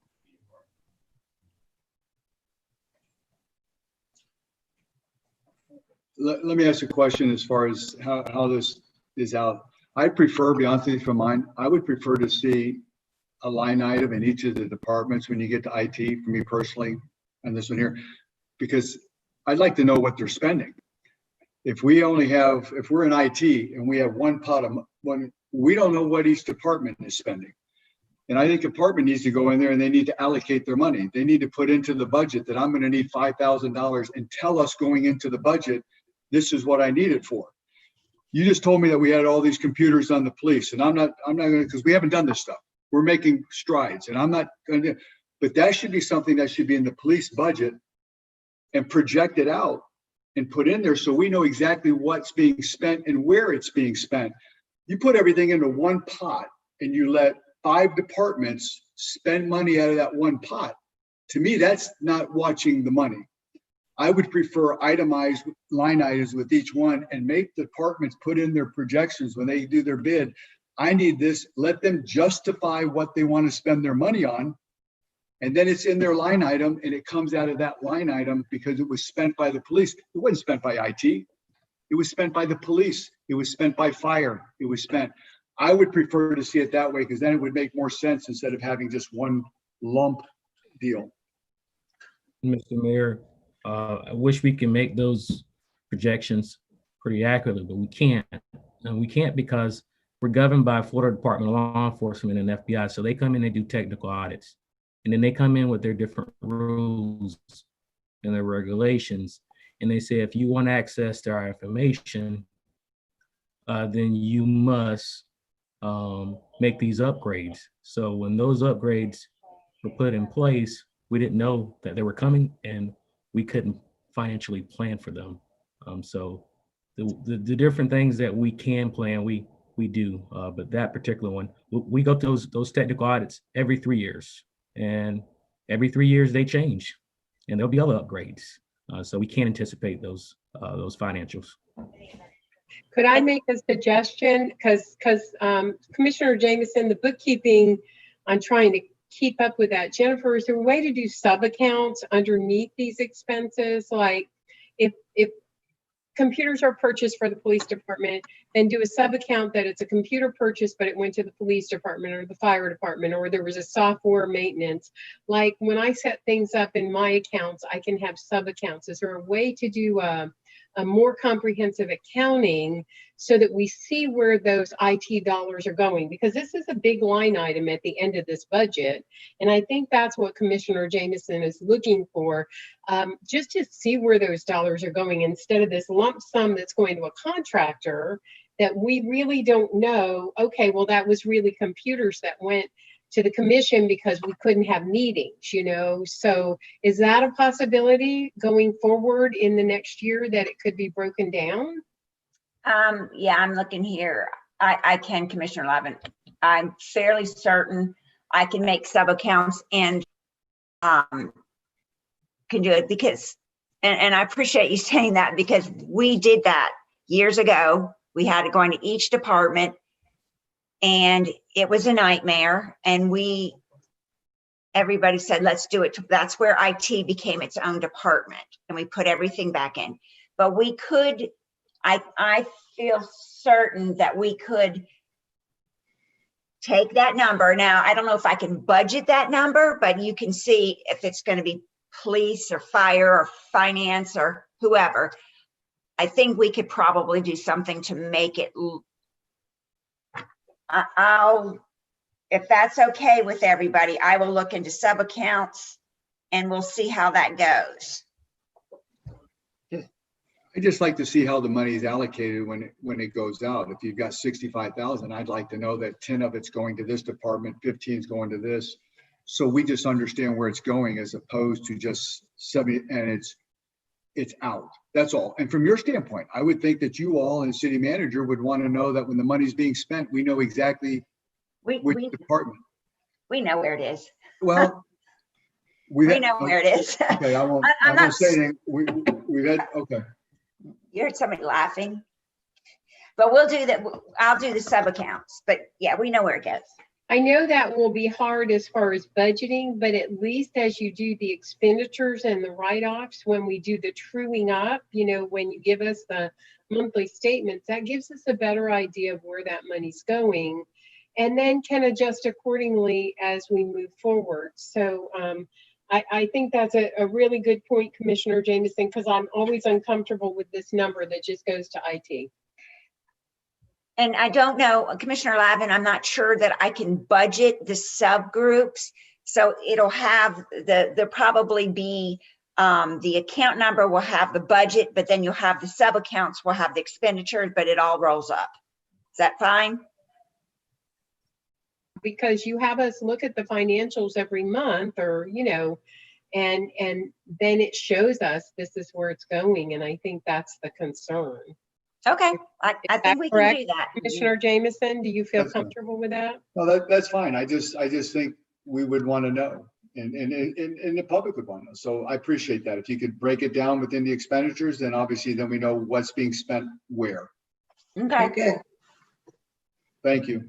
Let me ask a question as far as how this is out. I prefer, be honest with you, from mine, I would prefer to see a line item in each of the departments when you get to IT, for me personally, and this one here, because I'd like to know what they're spending. If we only have, if we're in IT and we have one pot of one, we don't know what each department is spending. And I think the department needs to go in there and they need to allocate their money. They need to put into the budget that I'm going to need $5,000 and tell us going into the budget, this is what I need it for. You just told me that we had all these computers on the police, and I'm not going to, because we haven't done this stuff. We're making strides, and I'm not going to, but that should be something that should be in the police budget and project it out and put in there so we know exactly what's being spent and where it's being spent. You put everything into one pot and you let 5 departments spend money out of that one pot. To me, that's not watching the money. I would prefer itemized line items with each one and make departments put in their projections when they do their bid. I need this, let them justify what they want to spend their money on. And then it's in their line item and it comes out of that line item because it was spent by the police. It wasn't spent by IT. It was spent by the police. It was spent by fire. It was spent. I would prefer to see it that way because then it would make more sense instead of having just one lump deal. Mr. Mayor, I wish we can make those projections pretty accurately, but we can't. And we can't because we're governed by Florida Department of Law Enforcement and FBI. So they come in and do technical audits. And then they come in with their different rules and their regulations. And they say, if you want access to our information, then you must make these upgrades. So when those upgrades were put in place, we didn't know that they were coming and we couldn't financially plan for them. So the different things that we can plan, we do, but that particular one, we go through those technical audits every 3 years. And every 3 years they change and there'll be other upgrades. So we can't anticipate those financials. Could I make a suggestion? Because Commissioner Jameson, the bookkeeping, I'm trying to keep up with that. Jennifer, is there a way to do sub-accounts underneath these expenses? Like if computers are purchased for the police department, then do a sub-account that it's a computer purchase, but it went to the police department or the fire department, or there was a software maintenance. Like when I set things up in my accounts, I can have sub-accounts. Is there a way to do a more comprehensive accounting so that we see where those IT dollars are going? Because this is a big line item at the end of this budget. And I think that's what Commissioner Jameson is looking for, just to see where those dollars are going instead of this lump sum that's going to a contractor that we really don't know. Okay, well, that was really computers that went to the commission because we couldn't have meetings, you know? So is that a possibility going forward in the next year that it could be broken down? Yeah, I'm looking here. I can, Commissioner Lavin. I'm fairly certain I can make sub-accounts and can do it because, and I appreciate you saying that because we did that years ago. We had to go into each department and it was a nightmare. And everybody said, let's do it. That's where IT became its own department and we put everything back in. But we could, I feel certain that we could take that number. Now, I don't know if I can budget that number, but you can see if it's going to be police or fire or finance or whoever. I think we could probably do something to make it. If that's okay with everybody, I will look into sub accounts and we'll see how that goes. I just like to see how the money is allocated when it goes out. If you've got 65,000, I'd like to know that 10 of it's going to this department, 15 is going to this. So we just understand where it's going as opposed to just 70 and it's out. That's all. And from your standpoint, I would think that you all and city manager would want to know that when the money's being spent, we know exactly which department. We know where it is. Well, We know where it is. Okay, I won't say anything. We've had, okay. You heard somebody laughing. But we'll do that. I'll do the sub accounts, but yeah, we know where it goes. I know that will be hard as far as budgeting, but at least as you do the expenditures and the write-offs, when we do the truing up, you know, when you give us the monthly statements, that gives us a better idea of where that money's going and then can adjust accordingly as we move forward. So I think that's a really good point, Commissioner Jameson, because I'm always uncomfortable with this number that just goes to IT. And I don't know, Commissioner Lavin, I'm not sure that I can budget the subgroups. So it'll have there'll probably be the account number will have the budget, but then you'll have the sub accounts will have the expenditures, but it all rolls up. Is that fine? Because you have us look at the financials every month or, you know, and then it shows us this is where it's going. And I think that's the concern. Okay, I think we can do that. Commissioner Jameson, do you feel That's fine. comfortable with that? No, that's fine. I just think we would want to know and the public would want to know. So I appreciate that. If you could break it down within the expenditures, then obviously then we know what's being spent where. Okay. Thank you.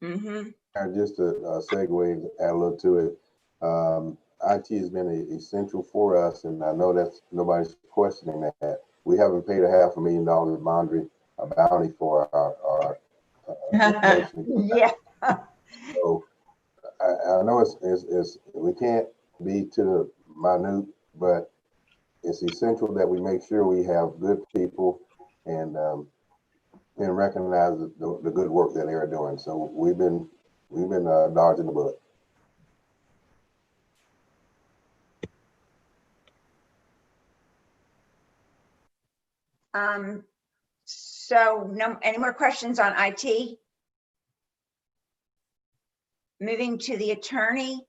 Mm-hmm. Just to segue and add a little to it, IT has been essential for us, and I know that's nobody's questioning that. We haven't paid $500,000 bounty for our Yeah. So I know it's we can't be to the minute, but it's essential that we make sure we have good people and recognize the good work that they're doing. So we've been dodging the bullet. So any more questions on IT? Moving to the attorney,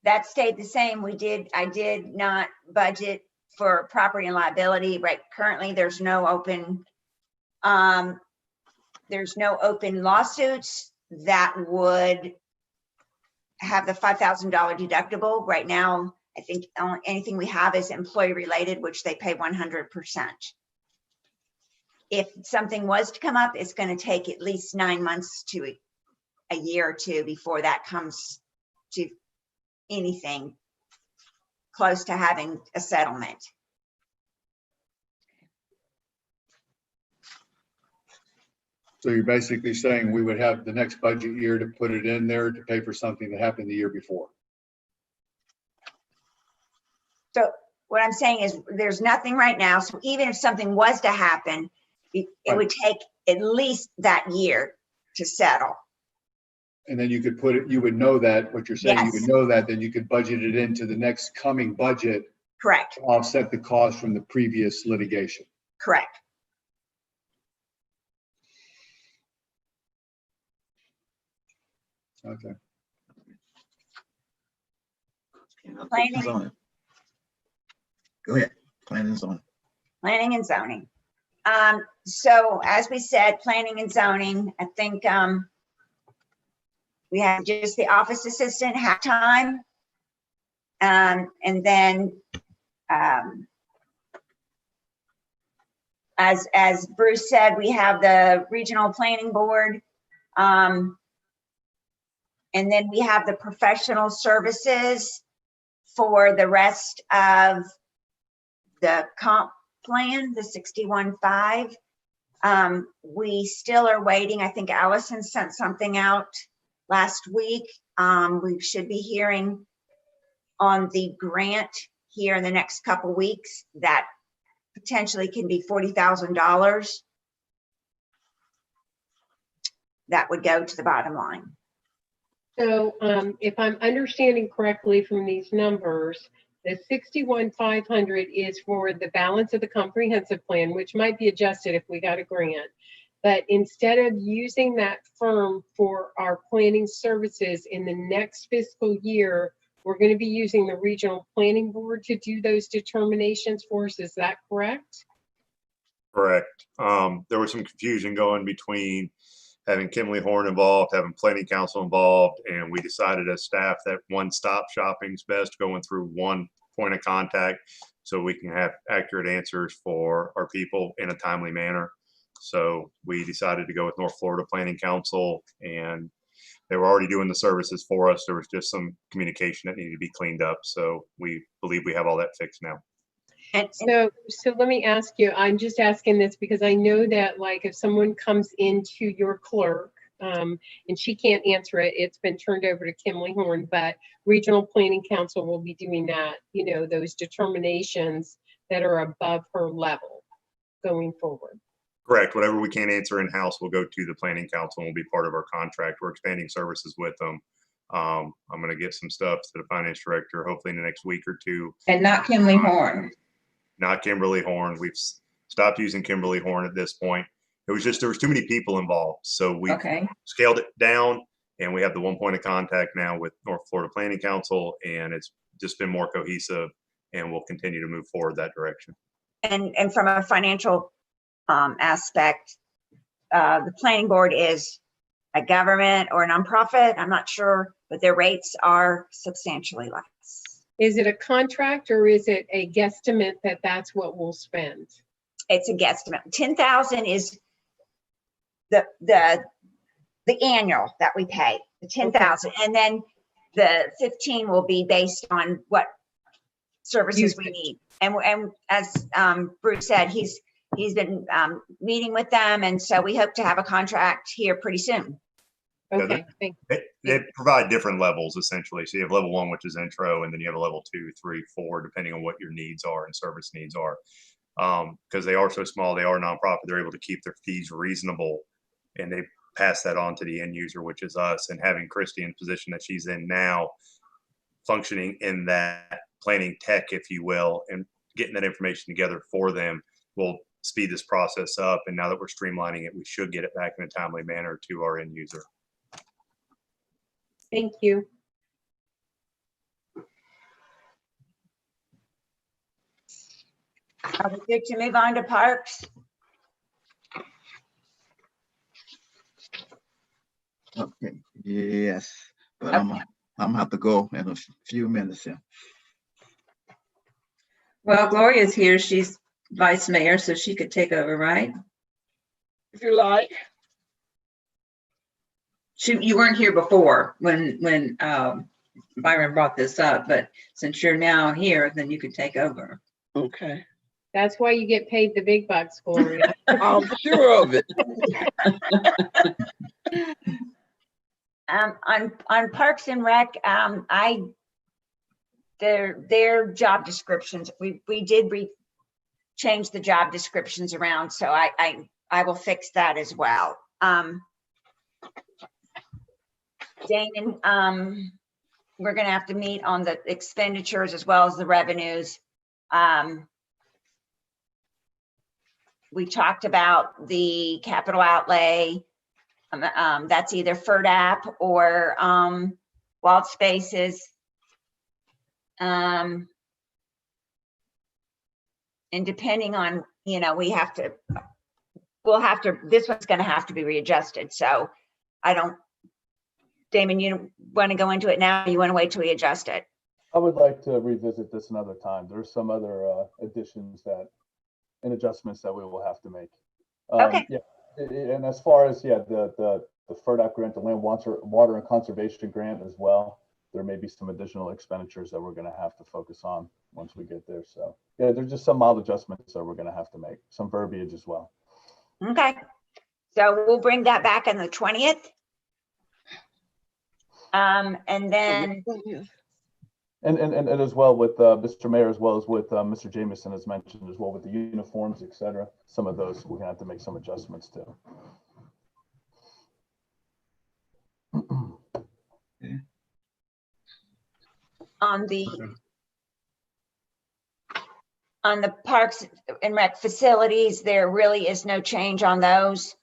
that stayed the same. I did not budget for property and liability. Right, currently there's no open lawsuits that would have the $5,000 deductible. Right now, I think anything we have is employee related, which they pay 100%. If something was to come up, it's going to take at least 9 months to a year or two before that comes to anything close to having a settlement. So you're basically saying we would have the next budget year to put it in there to pay for something that happened the year before. So what I'm saying is there's nothing right now. So even if something was to happen, it would take at least that year to settle. And then you could put it, you would know that, what you're saying, you Yes. would know that, then you could budget it into the next coming budget Correct, to offset the cost from the previous litigation. correct. Okay. Planning. Zoning. Go ahead, planning and zoning. Planning and zoning. So as we said, planning and zoning, I think we have just the office assistant half-time. And then as Bruce said, we have the regional planning board. And then we have the professional services for the rest of the comp plan, the 61.5. We still are waiting. I think Allison sent something out last week. We should be hearing on the grant here in the next couple weeks that potentially can be $40,000. That would go to the bottom line. So if I'm understanding correctly from these numbers, the 61,500 is for the balance of the comprehensive plan, which might be adjusted if we got a grant. But instead of using that firm for our planning services in the next fiscal year, we're going to be using the regional planning board to do those determinations for us. Is that correct? Correct. There was some confusion going between having Kimberly Horn involved, having planning council involved, and we decided as staff that one-stop shopping is best, going through one point of contact so we can have accurate answers for our people in a timely manner. So we decided to go with North Florida Planning Council, and they were already doing the services for us. There was just some communication that needed to be cleaned up. So we believe we have all that fixed now. And So let me ask you, I'm just asking this because I know that like if someone comes into your clerk and she can't answer it, it's been turned over to Kimberly Horn, but Regional Planning Council will be doing that, you know, those determinations that are above her level going forward. Correct. Whatever we can't answer in-house, we'll go to the planning council and will be part of our contract. We're expanding services with them. I'm going to get some stuff to the finance director, hopefully in the next week or two. And not Kimberly Horn. Not Kimberly Horn. We've stopped using Kimberly Horn at this point. It was just, there was too many people involved. So we Okay, scaled it down, and we have the one point of contact now with North Florida Planning Council, and it's just been more cohesive, and we'll continue to move forward that direction. and from a financial aspect, the planning board is a government or a nonprofit, I'm not sure, but their rates are substantially less. Is it a contract or is it a guesstimate that that's what we'll spend? It's a guesstimate. 10,000 is the annual that we pay, the 10,000, and then the 15 will be based on what services we need. And as Bruce said, he's been meeting with them, and so we hope to have a contract here pretty soon. Okay, thank you. They provide different levels essentially. So you have level 1, which is intro, and then you have a level 2, 3, 4, depending on what your needs are and service needs are. Because they are so small, they are nonprofit, they're able to keep their fees reasonable, and they pass that on to the end user, which is us. And having Christy in the position that she's in now, functioning in that planning tech, if you will, and getting that information together for them will speed this process up. And now that we're streamlining it, we should get it back in a timely manner to our end user. Thank you. Are we good to move on to parks? Okay, yes, but I'm gonna have to go in a few minutes here. well, Gloria's here. She's vice mayor, so she could take over, right? If you like. You weren't here before when Byron brought this up, but since you're now here, then you could take over. Okay. That's why you get paid the big bucks, Gloria. I'm sure of it. On Parks and Rec, their job descriptions, we did change the job descriptions around, so I will fix that as well. Damon, we're gonna have to meet on the expenditures as well as the revenues. We talked about the capital outlay. That's either FERDAP or Wild Spaces. And depending on, we'll have to, this one's gonna have to be readjusted. So Damon, you want to go into it now? Or you want to wait till we adjust it? I would like to revisit this another time. There's some other additions and adjustments that we will have to make. Okay. Yeah, and as far as the FERDAP grant, the Land Water and Conservation Grant as well, there may be some additional expenditures that we're going to have to focus on once we get there. So yeah, there's just some mild adjustments that we're going to have to make, some verbiage as well. Okay. So we'll bring that back on the 20th. And then, And as well with Mr. Mayor, as well as with Mr. Jameson has mentioned as well with the uniforms, et cetera. Some of those we're gonna have to make some adjustments to. on the parks and rec facilities, there really is no change on those.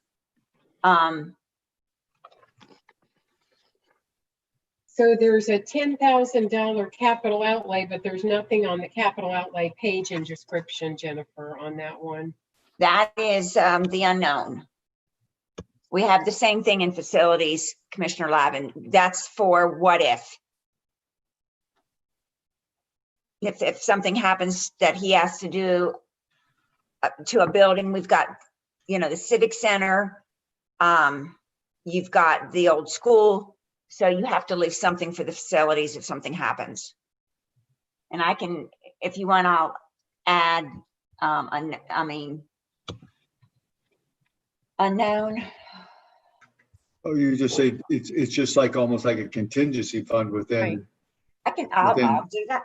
So there's a $10,000 capital outlay, but there's nothing on the capital outlay page and description, Jennifer, on that one. That is the unknown. We have the same thing in facilities, Commissioner Lavin. That's for what if. If something happens that he has to do to a building, we've got, the civic center, you've got the old school, so you have to leave something for the facilities if something happens. And I can, if you want, I'll add, unknown. Oh, you just say it's just like almost like a contingency fund within. Right. I'll Within- do that.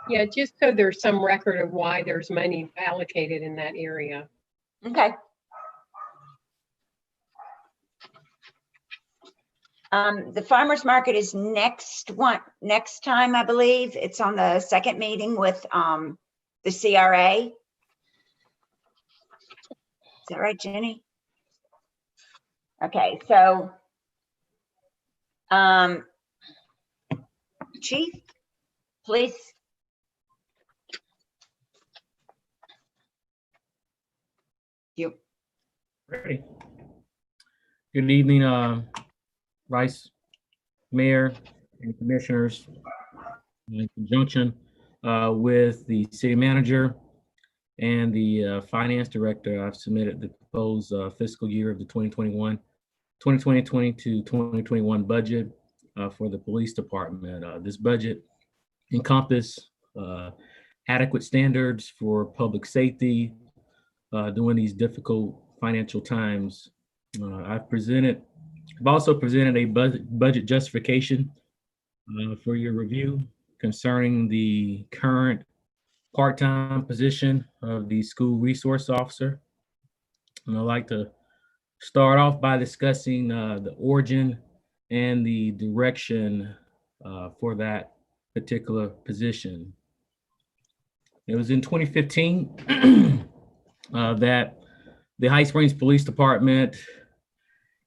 Yeah, just so there's some record of why there's money allocated in that area. Okay. The farmer's market is next time, I believe. It's on the second meeting with the CRA. Is that right, Jenny? Okay, so Chief, please. You. Ready. Good evening, Vice Mayor and Commissioners. In conjunction with the City Manager and the Finance Director, I've submitted the proposed fiscal year of the 2020 to 2021 budget for the Police Department. This budget encompasses adequate standards for public safety during these difficult financial times. I've also presented a budget justification for your review concerning the current part-time position of the school resource officer. And I'd like to start off by discussing the origin and the direction for that particular position. It was in 2015 that the High Springs Police Department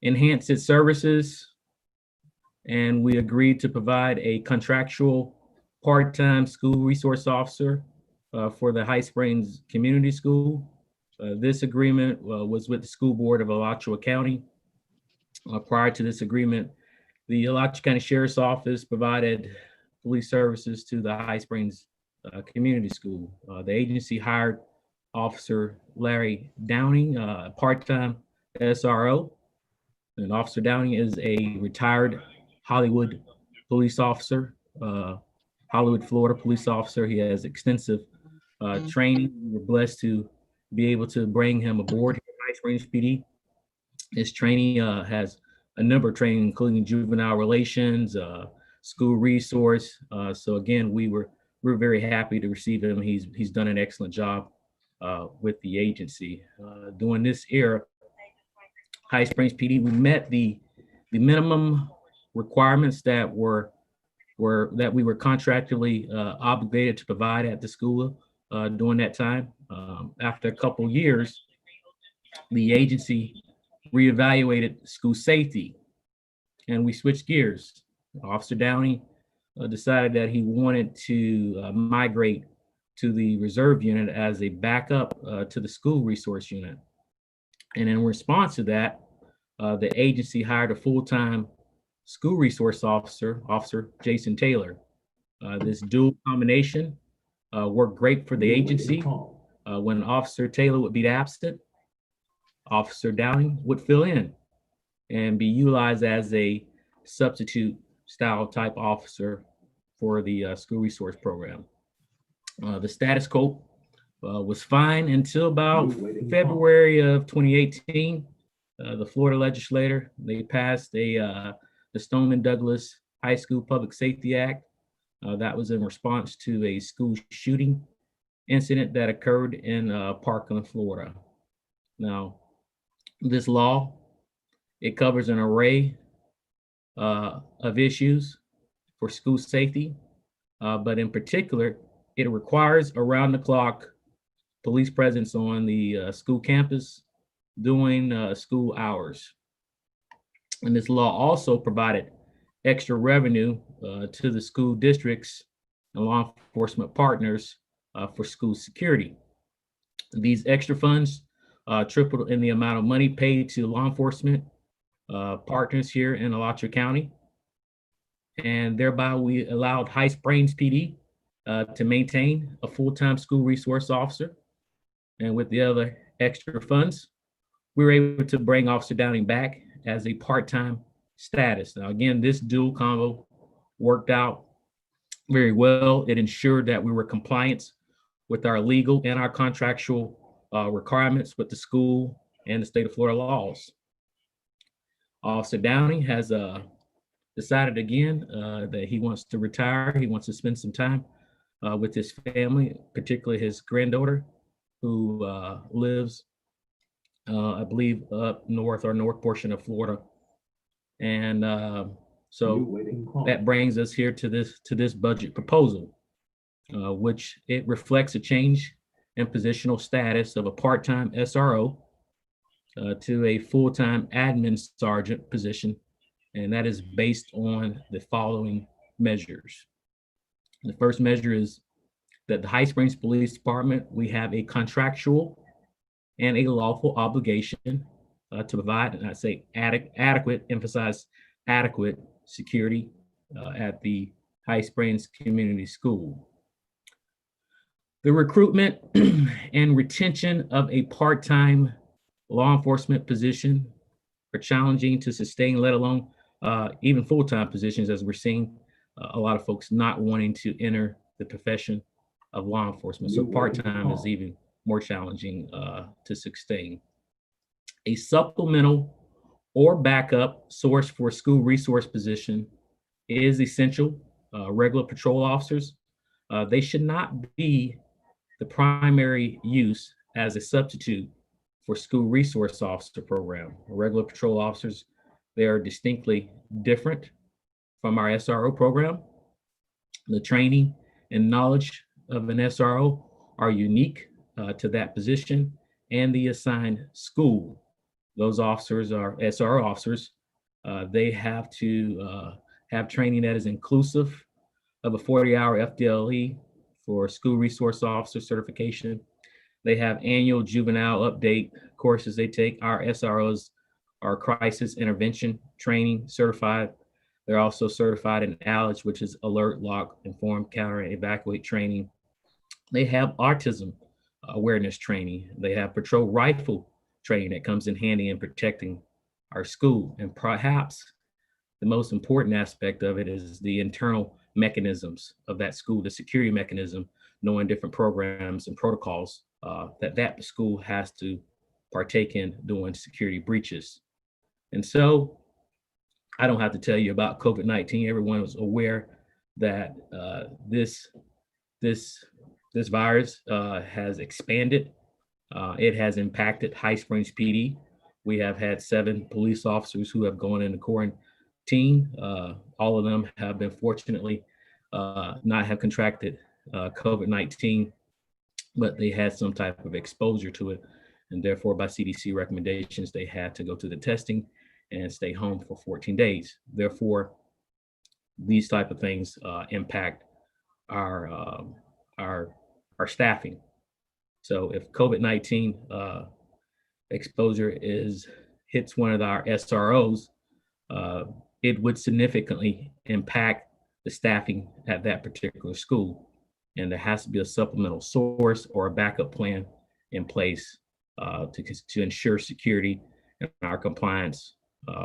enhanced its services, and we agreed to provide a contractual part-time school resource officer for the High Springs Community School. This agreement was with the School Board of Alachua County. Prior to this agreement, the Alachua County Sheriff's Office provided police services to the High Springs Community School. The agency hired Officer Larry Downing, a part-time SRO. And Officer Downing is a retired Hollywood police officer, Hollywood, Florida police officer. He has extensive training. We were blessed to be able to bring him aboard here at High Springs PD. His training has a number of training, including juvenile relations, school resource. So again, we're very happy to receive him. He's done an excellent job with the agency. During this era, High Springs PD, we met the minimum requirements that we were contractually obligated to provide at the school during that time. After a couple years, the agency reevaluated school safety, and we switched gears. Officer Downey decided that he wanted to migrate to the reserve unit as a backup to the school resource unit. And in response to that, the agency hired a full-time school resource officer, Officer Jason Taylor. This dual combination worked great for the agency. When Officer Taylor would be absent, Officer Downing would fill in and be utilized as a substitute style type officer for the school resource program. The status quo was fine until about February of 2018. the Florida legislator, they passed the Stoneman Douglas High School Public Safety Act. That was in response to a school shooting incident that occurred in Parkland, Florida. Now, this law, it covers an array of issues for school safety, but in particular, it requires around-the-clock police presence on the school campus during school hours. And this law also provided extra revenue to the school districts and law enforcement partners for school security. These extra funds tripled in the amount of money paid to law enforcement partners here in Alachua County. And thereby we allowed High Springs PD to maintain a full-time school resource officer. And with the other extra funds, we were able to bring Officer Downing back as a part-time status. Now, again, this dual combo worked out very well. It ensured that we were compliant with our legal and our contractual requirements with the school and the state of Florida laws. Officer Downing has decided again that he wants to retire. He wants to spend some time with his family, particularly his granddaughter, who lives, I believe, up north or north portion of Florida. And so that brings us here to this budget proposal, which it reflects a change in positional status of a part-time SRO to a full-time admin sergeant position. And that is based on the following measures. The first measure is that the High Springs Police Department, we have a contractual and a lawful obligation to provide, and I say adequate, emphasize adequate security at the High Springs Community School. The recruitment and retention of a part-time law enforcement position are challenging to sustain, let alone even full-time positions, as we're seeing a lot of folks not wanting to enter the profession of law enforcement. So part-time is even more challenging to sustain. A supplemental or backup source for a school resource position is essential. Regular patrol officers, they should not be the primary use as a substitute for school resource officer program. Regular patrol officers, they are distinctly different from our SRO program. The training and knowledge of an SRO are unique to that position and the assigned school. Those officers are SRO officers. They have to have training that is inclusive of a 40-hour FDLE for school resource officer certification. They have annual juvenile update courses they take. Our SROs are crisis intervention training certified. They're also certified in ALICE, which is alert, lock, inform, counter, and evacuate training. They have autism awareness training. They have patrol rifle training that comes in handy in protecting our school. And perhaps the most important aspect of it is the internal mechanisms of that school, the security mechanism, knowing different programs and protocols that school has to partake in doing security breaches. And so I don't have to tell you about COVID-19. Everyone was aware that this virus has expanded. It has impacted High Springs PD. We have had 7 police officers who have gone into quarantine. All of them have been fortunately not have contracted COVID-19, but they had some type of exposure to it. And therefore, by CDC recommendations, they had to go to the testing and stay home for 14 days. Therefore, these type of things impact our staffing. So if COVID-19 exposure hits one of our SROs, it would significantly impact the staffing at that particular school. And there has to be a supplemental source or a backup plan in place to ensure security and our compliance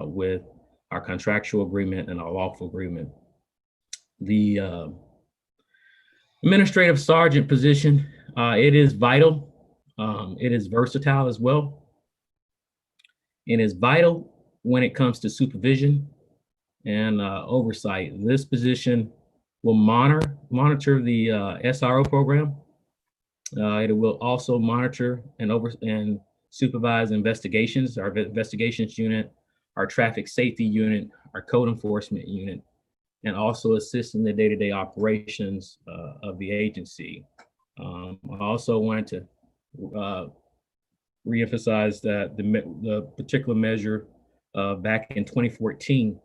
with our contractual agreement and our lawful agreement. The administrative sergeant position, it is vital. It is versatile as well. and is vital when it comes to supervision and oversight. This position will monitor the SRO program. It will also monitor and supervise investigations, our investigations unit, our traffic safety unit, our code enforcement unit, and also assist in the day-to-day operations of the agency. I also wanted to reemphasize that the particular measure back in 2014,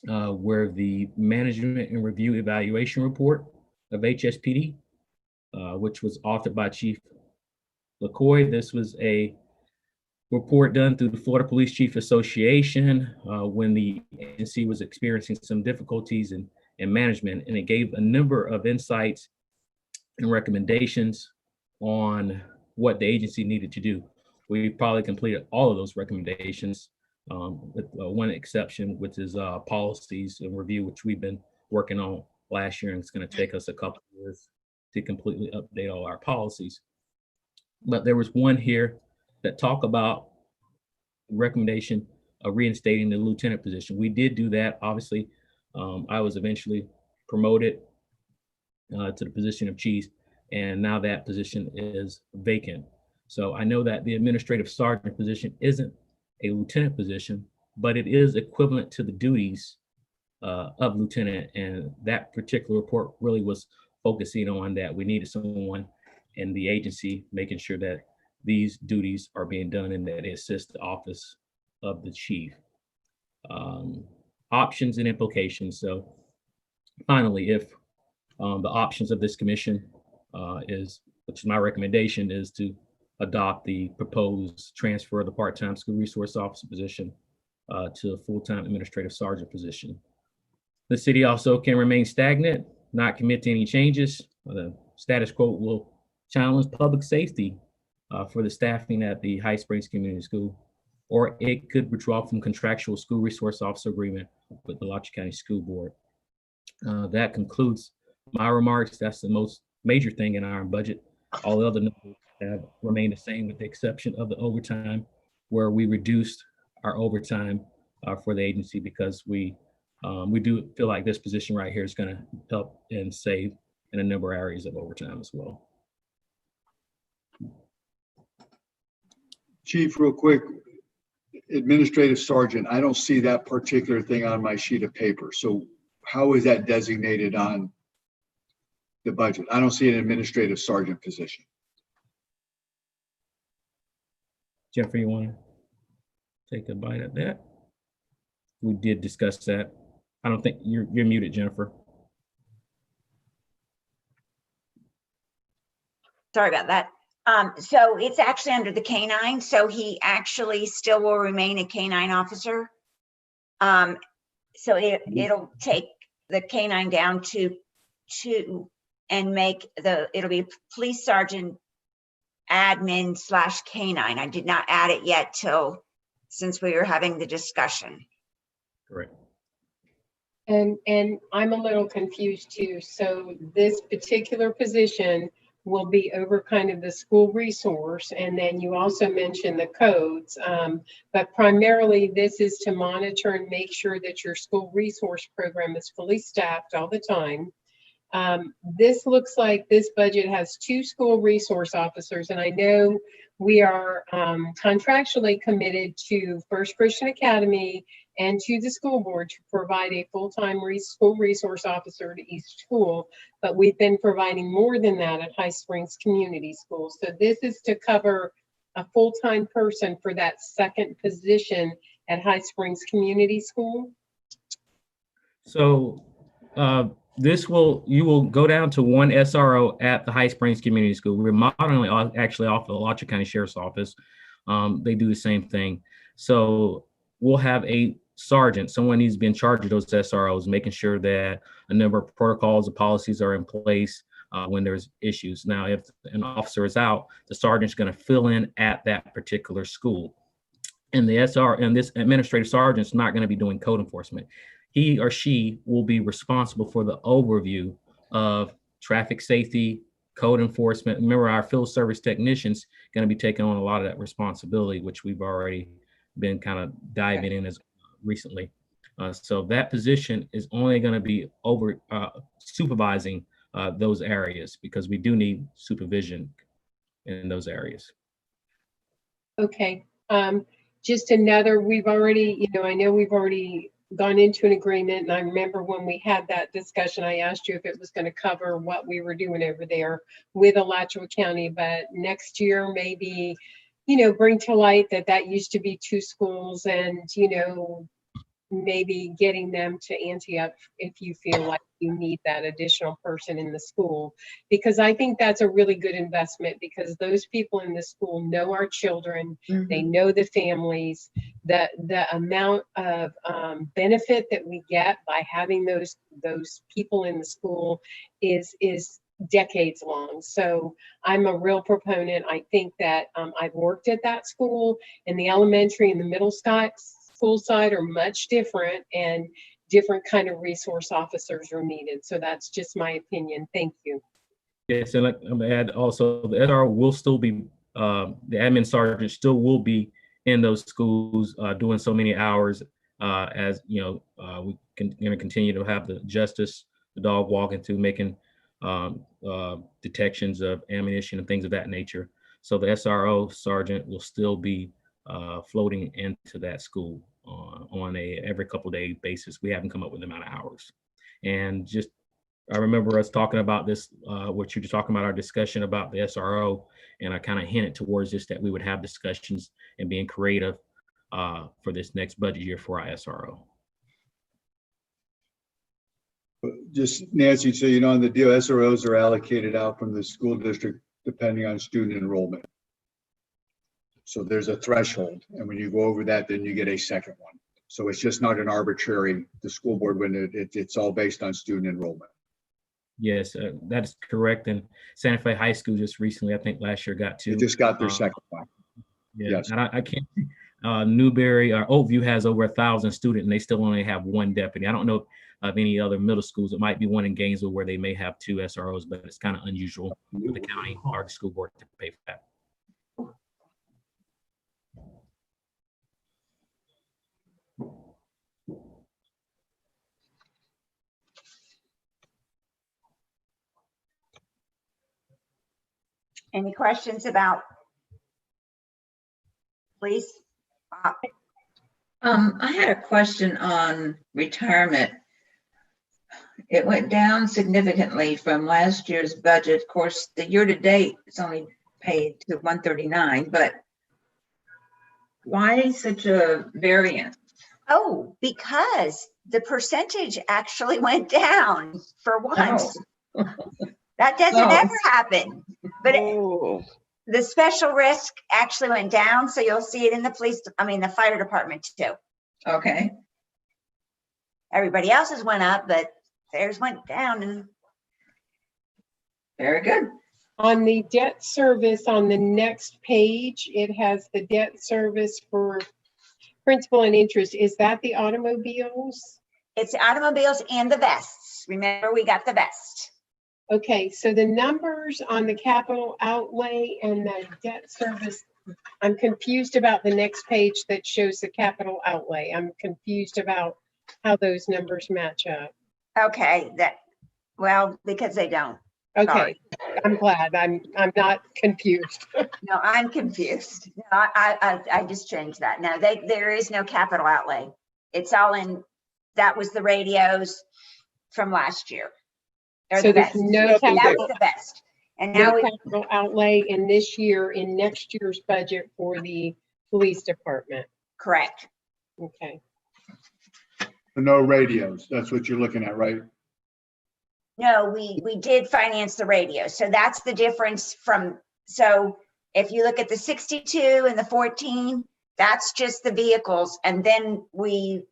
where the Management and Review Evaluation Report of HSPD, which was authored by Chief LaCoy. This was a report done through the Florida Police Chief Association when the agency was experiencing some difficulties in management, and it gave a number of insights and recommendations on what the agency needed to do. We probably completed all of those recommendations with one exception, which is policies and review, which we've been working on last year, and it's going to take us a couple of years to completely update all our policies. But there was one here that talk about recommendation of reinstating the lieutenant position. We did do that. Obviously, I was eventually promoted to the position of chief, and now that position is vacant. So I know that the administrative sergeant position isn't a lieutenant position, but it is equivalent to the duties of lieutenant. And that particular report really was focusing on that we needed someone in the agency making sure that these duties are being done and that they assist the office of the chief. Options and implications. So finally, if the options of this commission which is my recommendation, is to adopt the proposed transfer of the part-time school resource officer position to a full-time administrative sergeant position. The city also can remain stagnant, not commit to any changes. The status quo will challenge public safety for the staffing at the High Springs Community School, or it could withdraw from contractual school resource officer agreement with the Alachua County School Board. That concludes my remarks. That's the most major thing in our budget. All the other numbers have remained the same with the exception of the overtime, where we reduced our overtime for the agency because we do feel like this position right here is going to help and save in a number of areas of overtime as well. Chief, real quick, administrative sergeant, I don't see that particular thing on my sheet of paper. So how is that designated on the budget? I don't see an administrative sergeant position. Jennifer, you want to take a bite at that? We did discuss that. I don't think you're muted, Jennifer. Sorry about that. So it's actually under the K-9, so he actually still will remain a K-9 officer. So it'll take the K-9 down to 2 and make it'll be police sergeant admin / K-9. I did not add it yet since we were having the discussion. Correct. And I'm a little confused too. So this particular position will be over kind of the school resource. And then you also mentioned the codes, but primarily this is to monitor and make sure that your school resource program is fully staffed all the time. This looks like this budget has 2 school resource officers, and I know we are contractually committed to First Christian Academy and to the school board to provide a full-time school resource officer to each school, but we've been providing more than that at High Springs Community School. So this is to cover a full-time person for that second position at High Springs Community School. So you will go down to 1 SRO at the High Springs Community School. We're modeling actually off the Alachua County Sheriff's Office. They do the same thing. So we'll have a sergeant. Someone needs to be in charge of those SROs, making sure that a number of protocols and policies are in place when there's issues. Now, if an officer is out, the sergeant's going to fill in at that particular school. And this administrative sergeant's not going to be doing code enforcement. He or she will be responsible for the overview of traffic safety, code enforcement. Remember, our field service technicians going to be taking on a lot of that responsibility, which we've already been kind of diving in as recently. So that position is only going to be over supervising those areas because we do need supervision in those areas. Okay, just another, we've already, I know we've already gone into an agreement, and I remember when we had that discussion, I asked you if it was going to cover what we were doing over there with Alachua County, but next year maybe, bring to light that used to be 2 schools and, maybe getting them to ante up if you feel like you need that additional person in the school, because I think that's a really good investment, because those people in the school know our children, they know the families, the amount of benefit that we get by having those people in the school is decades long. So I'm a real proponent. I think that I've worked at that school, and the elementary and the middle school side are much different, and different kind of resource officers are needed. So that's just my opinion. Thank you. Yes, and I'm gonna add also the SRO will still be, the admin sergeant still will be in those schools doing so many hours as we gonna continue to have the justice, the dog walking through, making detections of ammunition and things of that nature. So the SRO sergeant will still be floating into that school on a every couple of day basis. We haven't come up with the amount of hours. And just, I remember us talking about this, what you're talking about, our discussion about the SRO, and I kind of hinted towards this, that we would have discussions and being creative for this next budget year for our SRO. Just Nancy, so you know, on the deal, SROs are allocated out from the school district depending on student enrollment. So there's a threshold, and when you go over that, then you get a second one. So it's just not an arbitrary, the school board, when it's all based on student enrollment. Yes, that is correct. And Santa Fe High School just recently, I think last year, got 2. They just got their second one. Yeah, Yes. and I can't, Newberry or Oakview has over 1,000 students, and they still only have 1 deputy. I don't know of any other middle schools. It might be one in Gainesville where they may have 2 SROs, but it's kind of unusual for the county or the school board to pay for that. Any questions about, please? I had a question on retirement. It went down significantly from last year's budget. Of course, the year-to-date is only paid to 139, but why such a variance? Oh, because the percentage actually went down for once. That doesn't ever happen. But the special risk actually went down, so you'll see it in the fire department too. Okay. Everybody else's went up, but theirs went down. And very good. On the debt service on the next page, it has the debt service for principal and interest. Is that the automobiles? It's the automobiles and the vests. Remember, we got the vest. Okay, so the numbers on the capital outlay and the debt service, I'm confused about the next page that shows the capital outlay. I'm confused about how those numbers match up. Okay, because they don't. Okay, Sorry. I'm glad. I'm not confused. No, I'm confused. No, I just changed that. No, there is no capital outlay. It's all in, that was the radios from last year. Or So the there's best. no That capital, was the best. And no now we, capital outlay in this year, in next year's budget for the police department. correct. Okay. No radios. That's what you're looking at, right? No, we did finance the radio. So that's the difference from, so if you look at the 62 and the 14, that's just the vehicles. And then we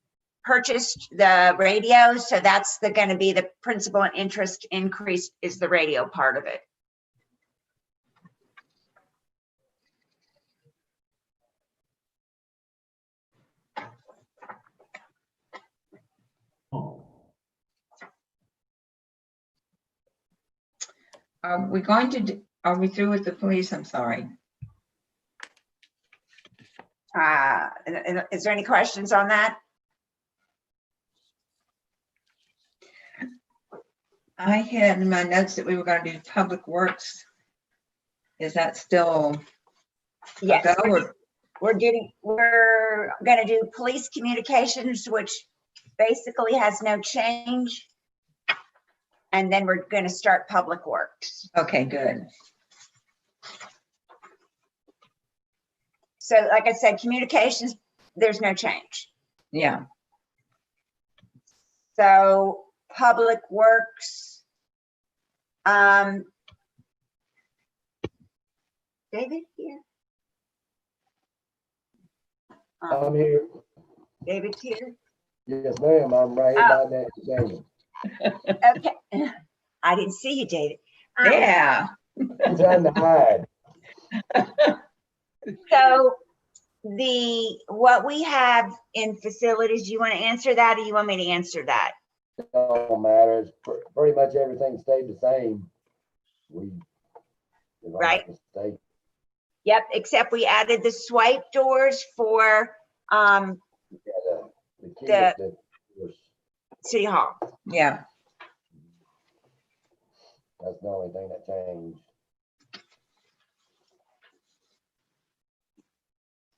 purchased the radio. So that's going to be the principal and interest increase is the radio part of it. Are we through with the police? I'm sorry. Is there any questions on that? I had in my notes that we were going to do public works. Is that still a Yes, go? Or- we're gonna do police communications, which basically has no change. And then we're gonna start public works. Okay, good. So like I said, communications, there's no change. Yeah. So public works. David here? I'm here. David's here. Yes, ma'am. I'm right here by that chamber. Okay. I didn't see you, David. Yeah. I'm trying to hide. So what we have in facilities, you want to answer that or you want me to answer that? Don't matter. It's pretty much everything stayed the same. If I'm not Right. mistaken. Yep, except we added the swipe doors for Yeah, the key The- was, City Hall. Yeah. that's the only thing that changed.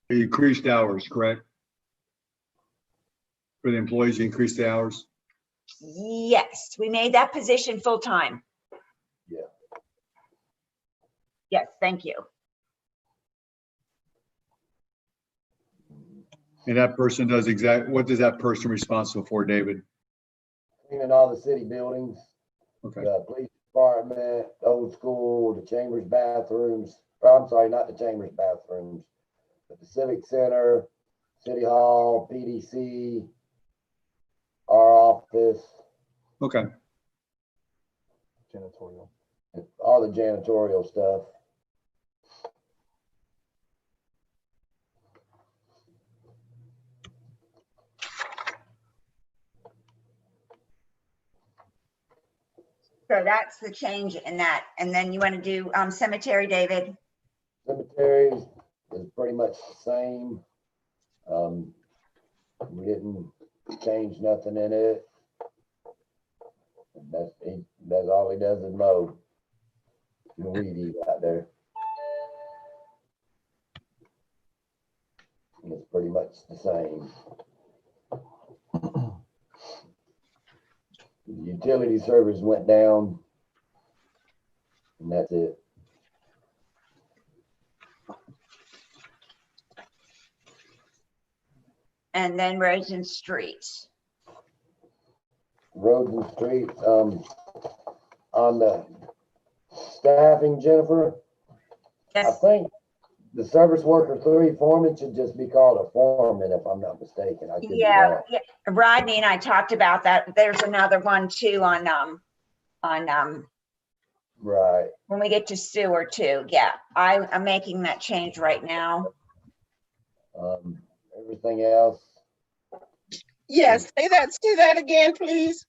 The increased hours, correct? For the employees, you increased the hours? Yes, we made that position full-time. Yeah. Yes, thank you. And that person does what is that person responsible for, David? Cleaning all the city buildings, Okay, the police department, the old school, the chambers bathrooms. Or, I'm sorry, not the chambers bathrooms, but the civic center, city hall, PDC, our office, okay. Janitorial. all the janitorial stuff. So that's the change in that. And then you want to do cemetery, David? Cemeteries is pretty much the same. We didn't change nothing in it. That's all he does is mow. The weed eat out there. And it's pretty much the same. The utility service went down. And that's it. And then roads and streets. Roads and streets, on the staffing, Jennifer, I Yes, think the service worker 3 foreman should just be called a foreman, if I'm not mistaken. I could be yeah, wrong. yeah. Rodney and I talked about that. There's another one too on Right. when we get to sewer too. Yeah, I'm making that change right now. Everything else, Yes, say that again, please.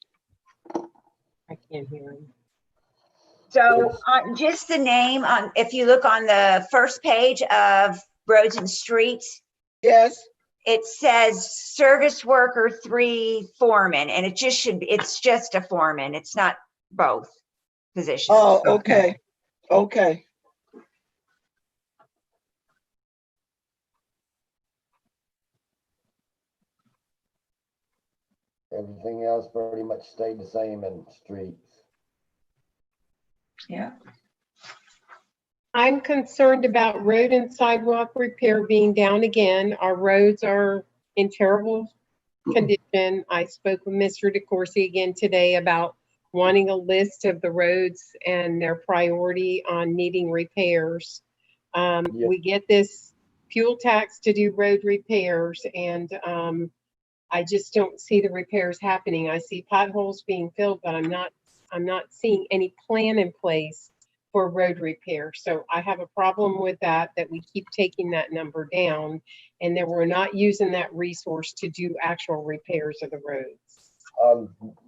I can't hear him. So just the name if you look on the first page of roads and streets, Yes, it says service worker 3 foreman, and it's just a foreman. It's not both positions. oh, okay, okay. everything else pretty much stayed the same in streets. Yeah. I'm concerned about road and sidewalk repair being down again. Our roads are in terrible condition. I spoke with Mr. DeCoursey again today about wanting a list of the roads and their priority on needing repairs. Yeah. We get this fuel tax to do road repairs, and I just don't see the repairs happening. I see potholes being filled, but I'm not seeing any plan in place for road repair. So I have a problem with that we keep taking that number down, and that we're not using that resource to do actual repairs of the roads.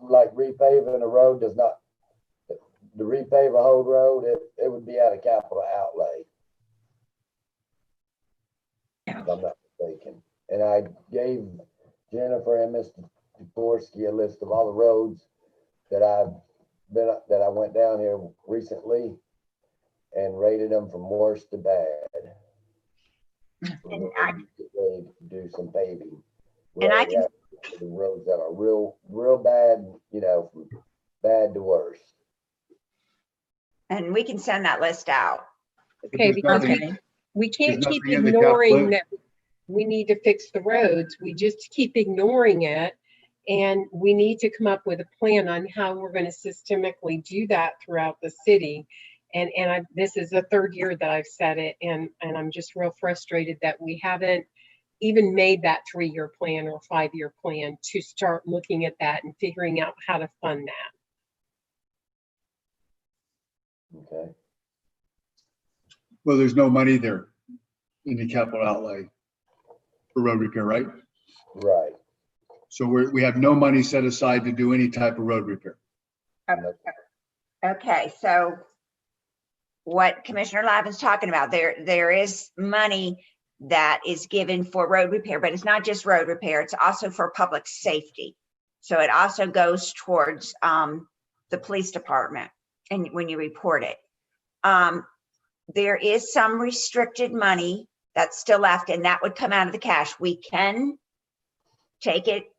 Like repaving a road does not, to repave a whole road, it would be out of capital outlay. Yeah. If I'm not mistaken. and I gave Jennifer and Mr. Dvorsky a list of all the roads that I went down here recently and rated them from worst to bad. And I- Get ready to do some paving. And I Really can- have the roads that are real bad, you know, from bad to worse. And we can send that list out. Okay, There's because nothing- we can't there's keep nothing in the ignoring capital. that we need to fix the roads. We just keep ignoring it. And we need to come up with a plan on how we're going to systemically do that throughout the city. And this is the third year that I've said it, and I'm just real frustrated that we haven't even made that 3-year plan or 5-year plan to start looking at that and figuring out how to fund that. Okay. Well, there's no money there in the capital outlay for road repair, right? Right. So we have no money set aside to do any type of road repair. Okay, so what Commissioner Liven's talking about, there is money that is given for road repair, but it's not just road repair, it's also for public safety. So it also goes towards the police department and when you report it. There is some restricted money that's still left, and that would come out of the cash. We can take it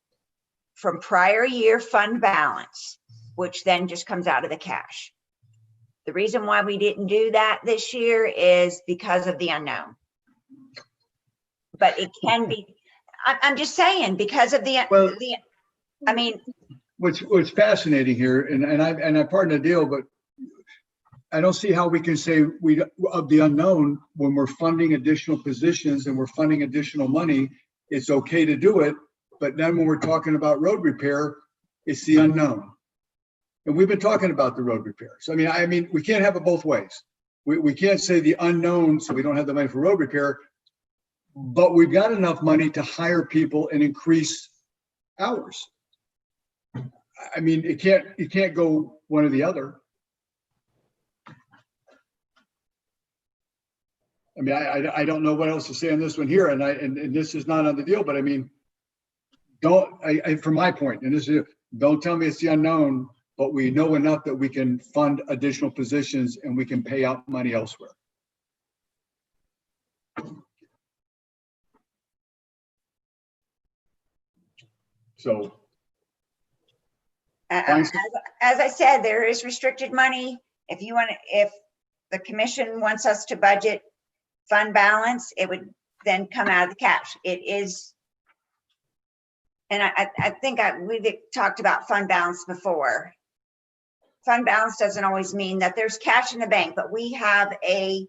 from prior year fund balance, which then just comes out of the cash. The reason why we didn't do that this year is because of the unknown. But it can be, I'm just saying, because of Well- I mean, What's fascinating here, and I pardon the deal, but I don't see how we can say of the unknown, when we're funding additional positions and we're funding additional money, it's okay to do it. But then when we're talking about road repair, it's the unknown. And we've been talking about the road repairs. I mean, we can't have it both ways. We can't say the unknown, so we don't have the money for road repair, but we've got enough money to hire people and increase hours. I mean, you can't go one or the other. I mean, I don't know what else to say on this one here, and this is not on the deal, but I mean, from my point, and this is, don't tell me it's the unknown, but we know enough that we can fund additional positions and we can pay out money elsewhere. So, as I said, there is restricted money. If the commission wants us to budget fund balance, it would then come out of the cash. It is, and I think we've talked about fund balance before. Fund balance doesn't always mean that there's cash in the bank, but we have a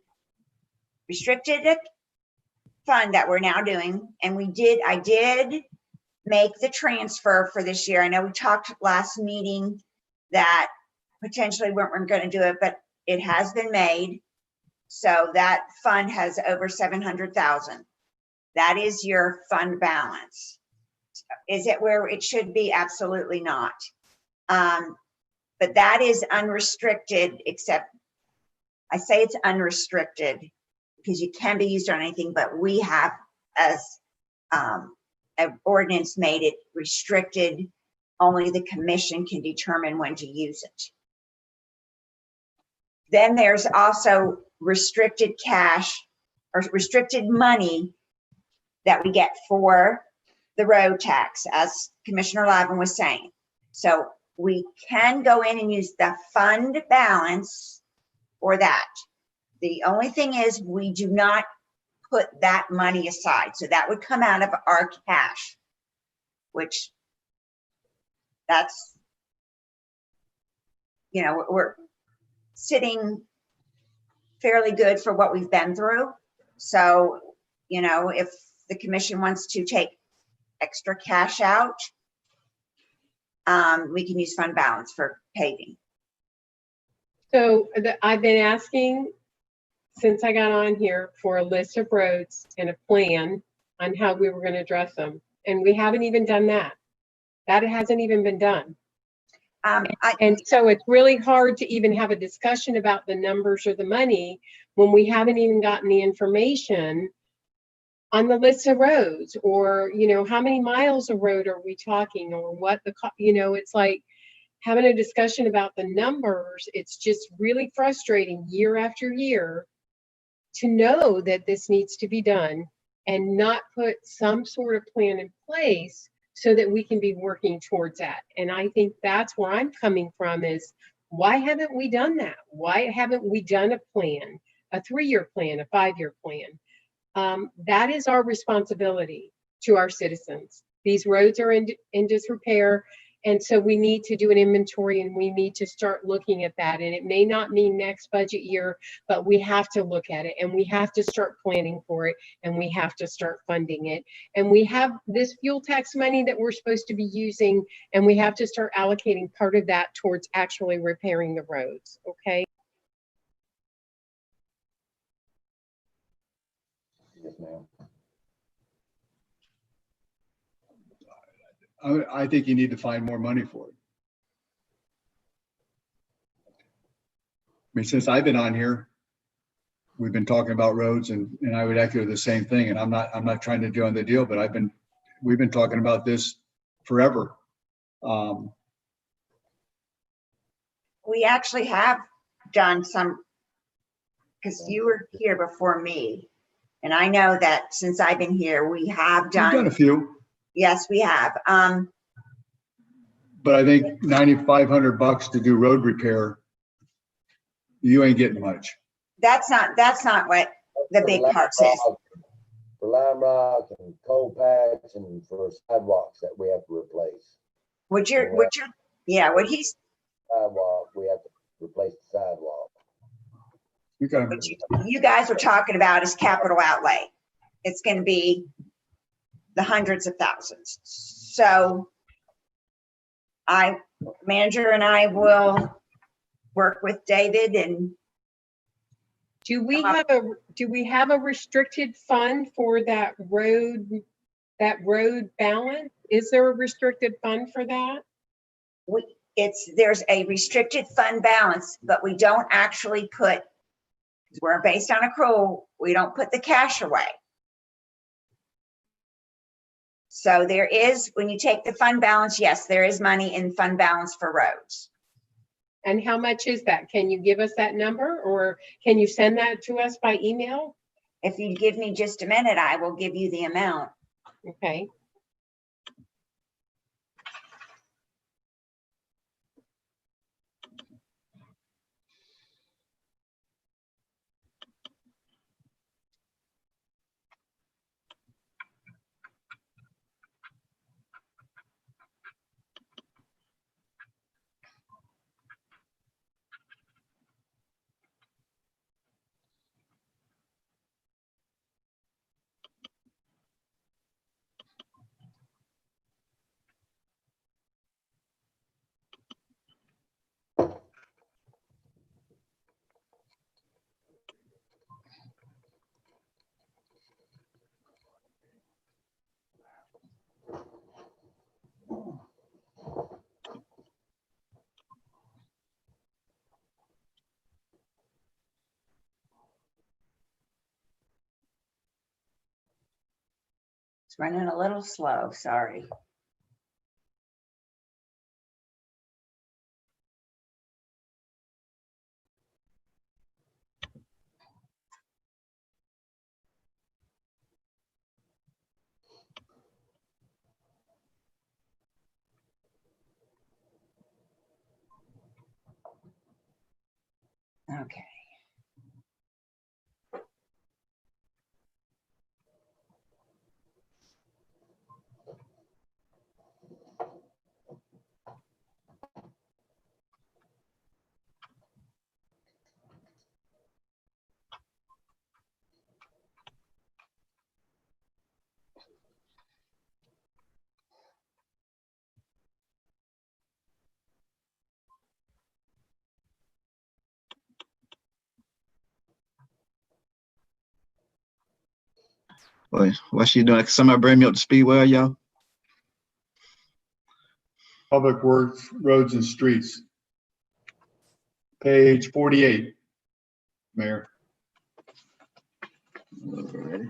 restricted fund that we're now doing. And I did make the transfer for this year. I know we talked last meeting that potentially weren't going to do it, but it has been made. So that fund has over 700,000. That is your fund balance. Is it where it should be? Absolutely not. But that is unrestricted, except I say it's unrestricted because you can be used on anything, but we have, as an ordinance, made it restricted. Only the commission can determine when to use it. Then there's also restricted cash or restricted money that we get for the road tax, as Commissioner Liven was saying. So we can go in and use the fund balance for that. The only thing is we do not put that money aside. So that would come out of our cash, which that's, we're sitting fairly good for what we've been through. So, if the commission wants to take extra cash out, we can use fund balance for paving. So I've been asking since I got on here for a list of roads and a plan on how we were going to address them. And we haven't even done that. That hasn't even been done. And so it's really hard to even have a discussion about the numbers or the money when we haven't even gotten the information on the list of roads, or, you know, how many miles of road are we talking, or what the, you know, it's like having a discussion about the numbers. It's just really frustrating year after year to know that this needs to be done and not put some sort of plan in place so that we can be working towards that. And I think that's where I'm coming from is, why haven't we done that? Why haven't we done a plan, a 3-year plan, a 5-year plan? That is our responsibility to our citizens. These roads are in disrepair. And so we need to do an inventory, and we need to start looking at that. And it may not mean next budget year, but we have to look at it, and we have to start planning for it, and we have to start funding it. And we have this fuel tax money that we're supposed to be using, and we have to start allocating part of that towards actually repairing the roads. Okay. Yes, ma'am. I think you need to find more money for it. I mean, since I've been on here, we've been talking about roads, and I would echo the same thing. And I'm not trying to join the deal, but we've been talking about this forever. We actually have done some, because you were here before me. And I know that since I've been here, we have We've done done, a few, yes, we have. but I think $9,500 to do road repair, you ain't getting much. That's not what the big part says. For lime rock and coal patch and for sidewalks that we have to replace. What he's, Sidewalk, we have to replace the sidewalk. Okay. what you guys are talking about is capital outlay. It's going to be the hundreds of thousands. So manager and I will work with David and Do we have a restricted fund for that road balance? Is there a restricted fund for that? there's a restricted fund balance, but we don't actually put, because we're based on accrual, we don't put the cash away. So there is, when you take the fund balance, yes, there is money in fund balance for roads. And how much is that? Can you give us that number, or can you send that to us by email? If you give me just a minute, I will give you the amount. Okay. It's running a little slow, sorry. Okay. Boy, what's she doing? Somebody bring me up to speed, well, y'all? Public Works, Roads and Streets. Page 48, Mayor. Alrighty.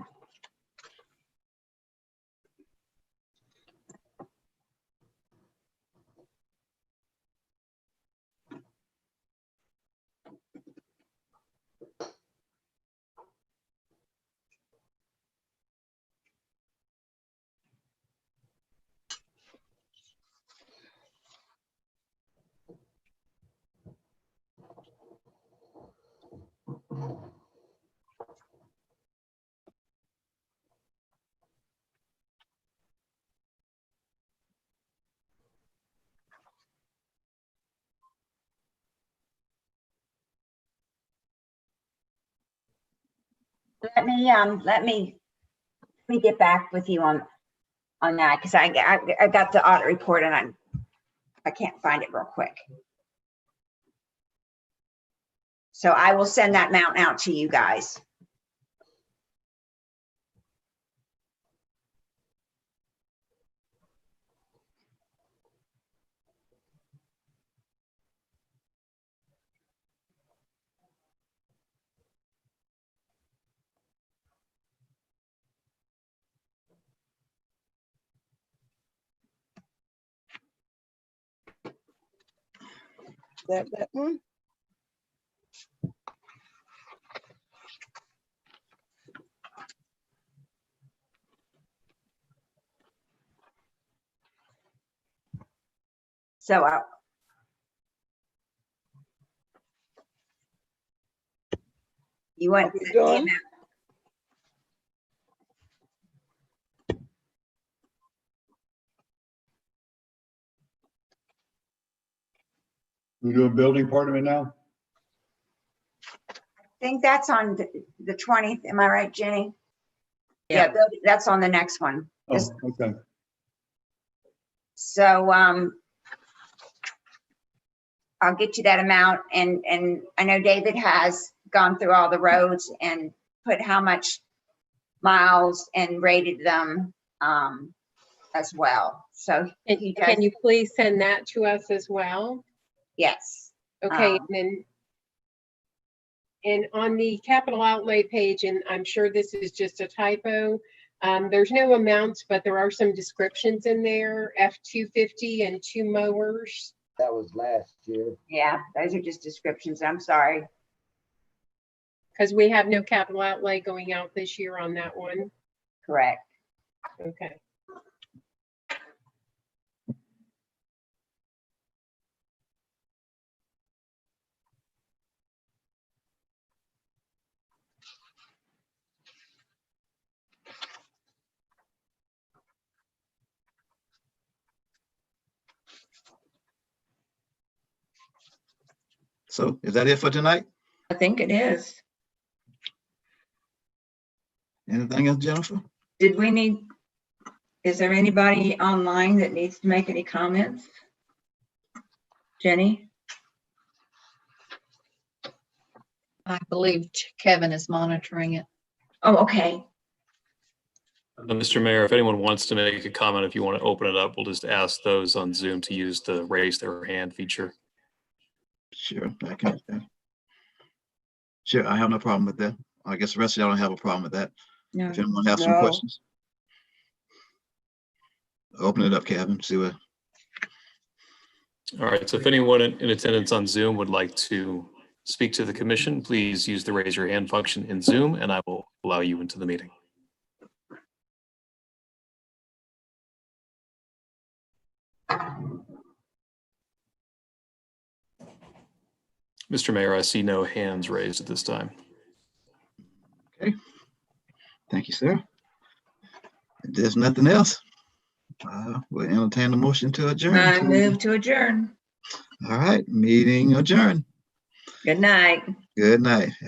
let me get back with you on that, because I got the audit report and I can't find it real quick. So I will send that amount out to you guys. That one? So you want we the done? amount? We do a building part of it now? I think that's on the 20th. Am I right, Jenny? Yeah. That's on the next one. Oh, okay. So I'll get you that amount, and I know David has gone through all the roads and put how much miles and rated them as well. So And he does, can you please send that to us as well? yes. Okay, and on the capital outlay page, and I'm sure this is just a typo, there's no amounts, but there are some descriptions in there, F-250 and 2 mowers. That was last year. Yeah, those are just descriptions. I'm sorry. Because we have no capital outlay going out this year on that one. Correct. Okay. So is that it for tonight? I think it is. Anything else, Jennifer? Is there anybody online that needs to make any comments? Jenny? I believe Kevin is monitoring it. Oh, okay. Mr. Mayor, if anyone wants to make a comment, if you want to open it up, we'll just ask those on Zoom to use the raise their hand feature. Sure, I can. Sure, I have no problem with that. I guess the rest of y'all don't have a problem with that. No. If anyone has some No. questions. Open it up, Kevin, see what. All right, so if anyone in attendance on Zoom would like to speak to the commission, please use the raise your hand function in Zoom and I will allow you into the meeting. Mr. Mayor, I see no hands raised at this time. Okay. Thank you, sir. If there's nothing else, we'll entertain the motion to adjourn. I move to adjourn. All right, meeting adjourned. Good night. Good night.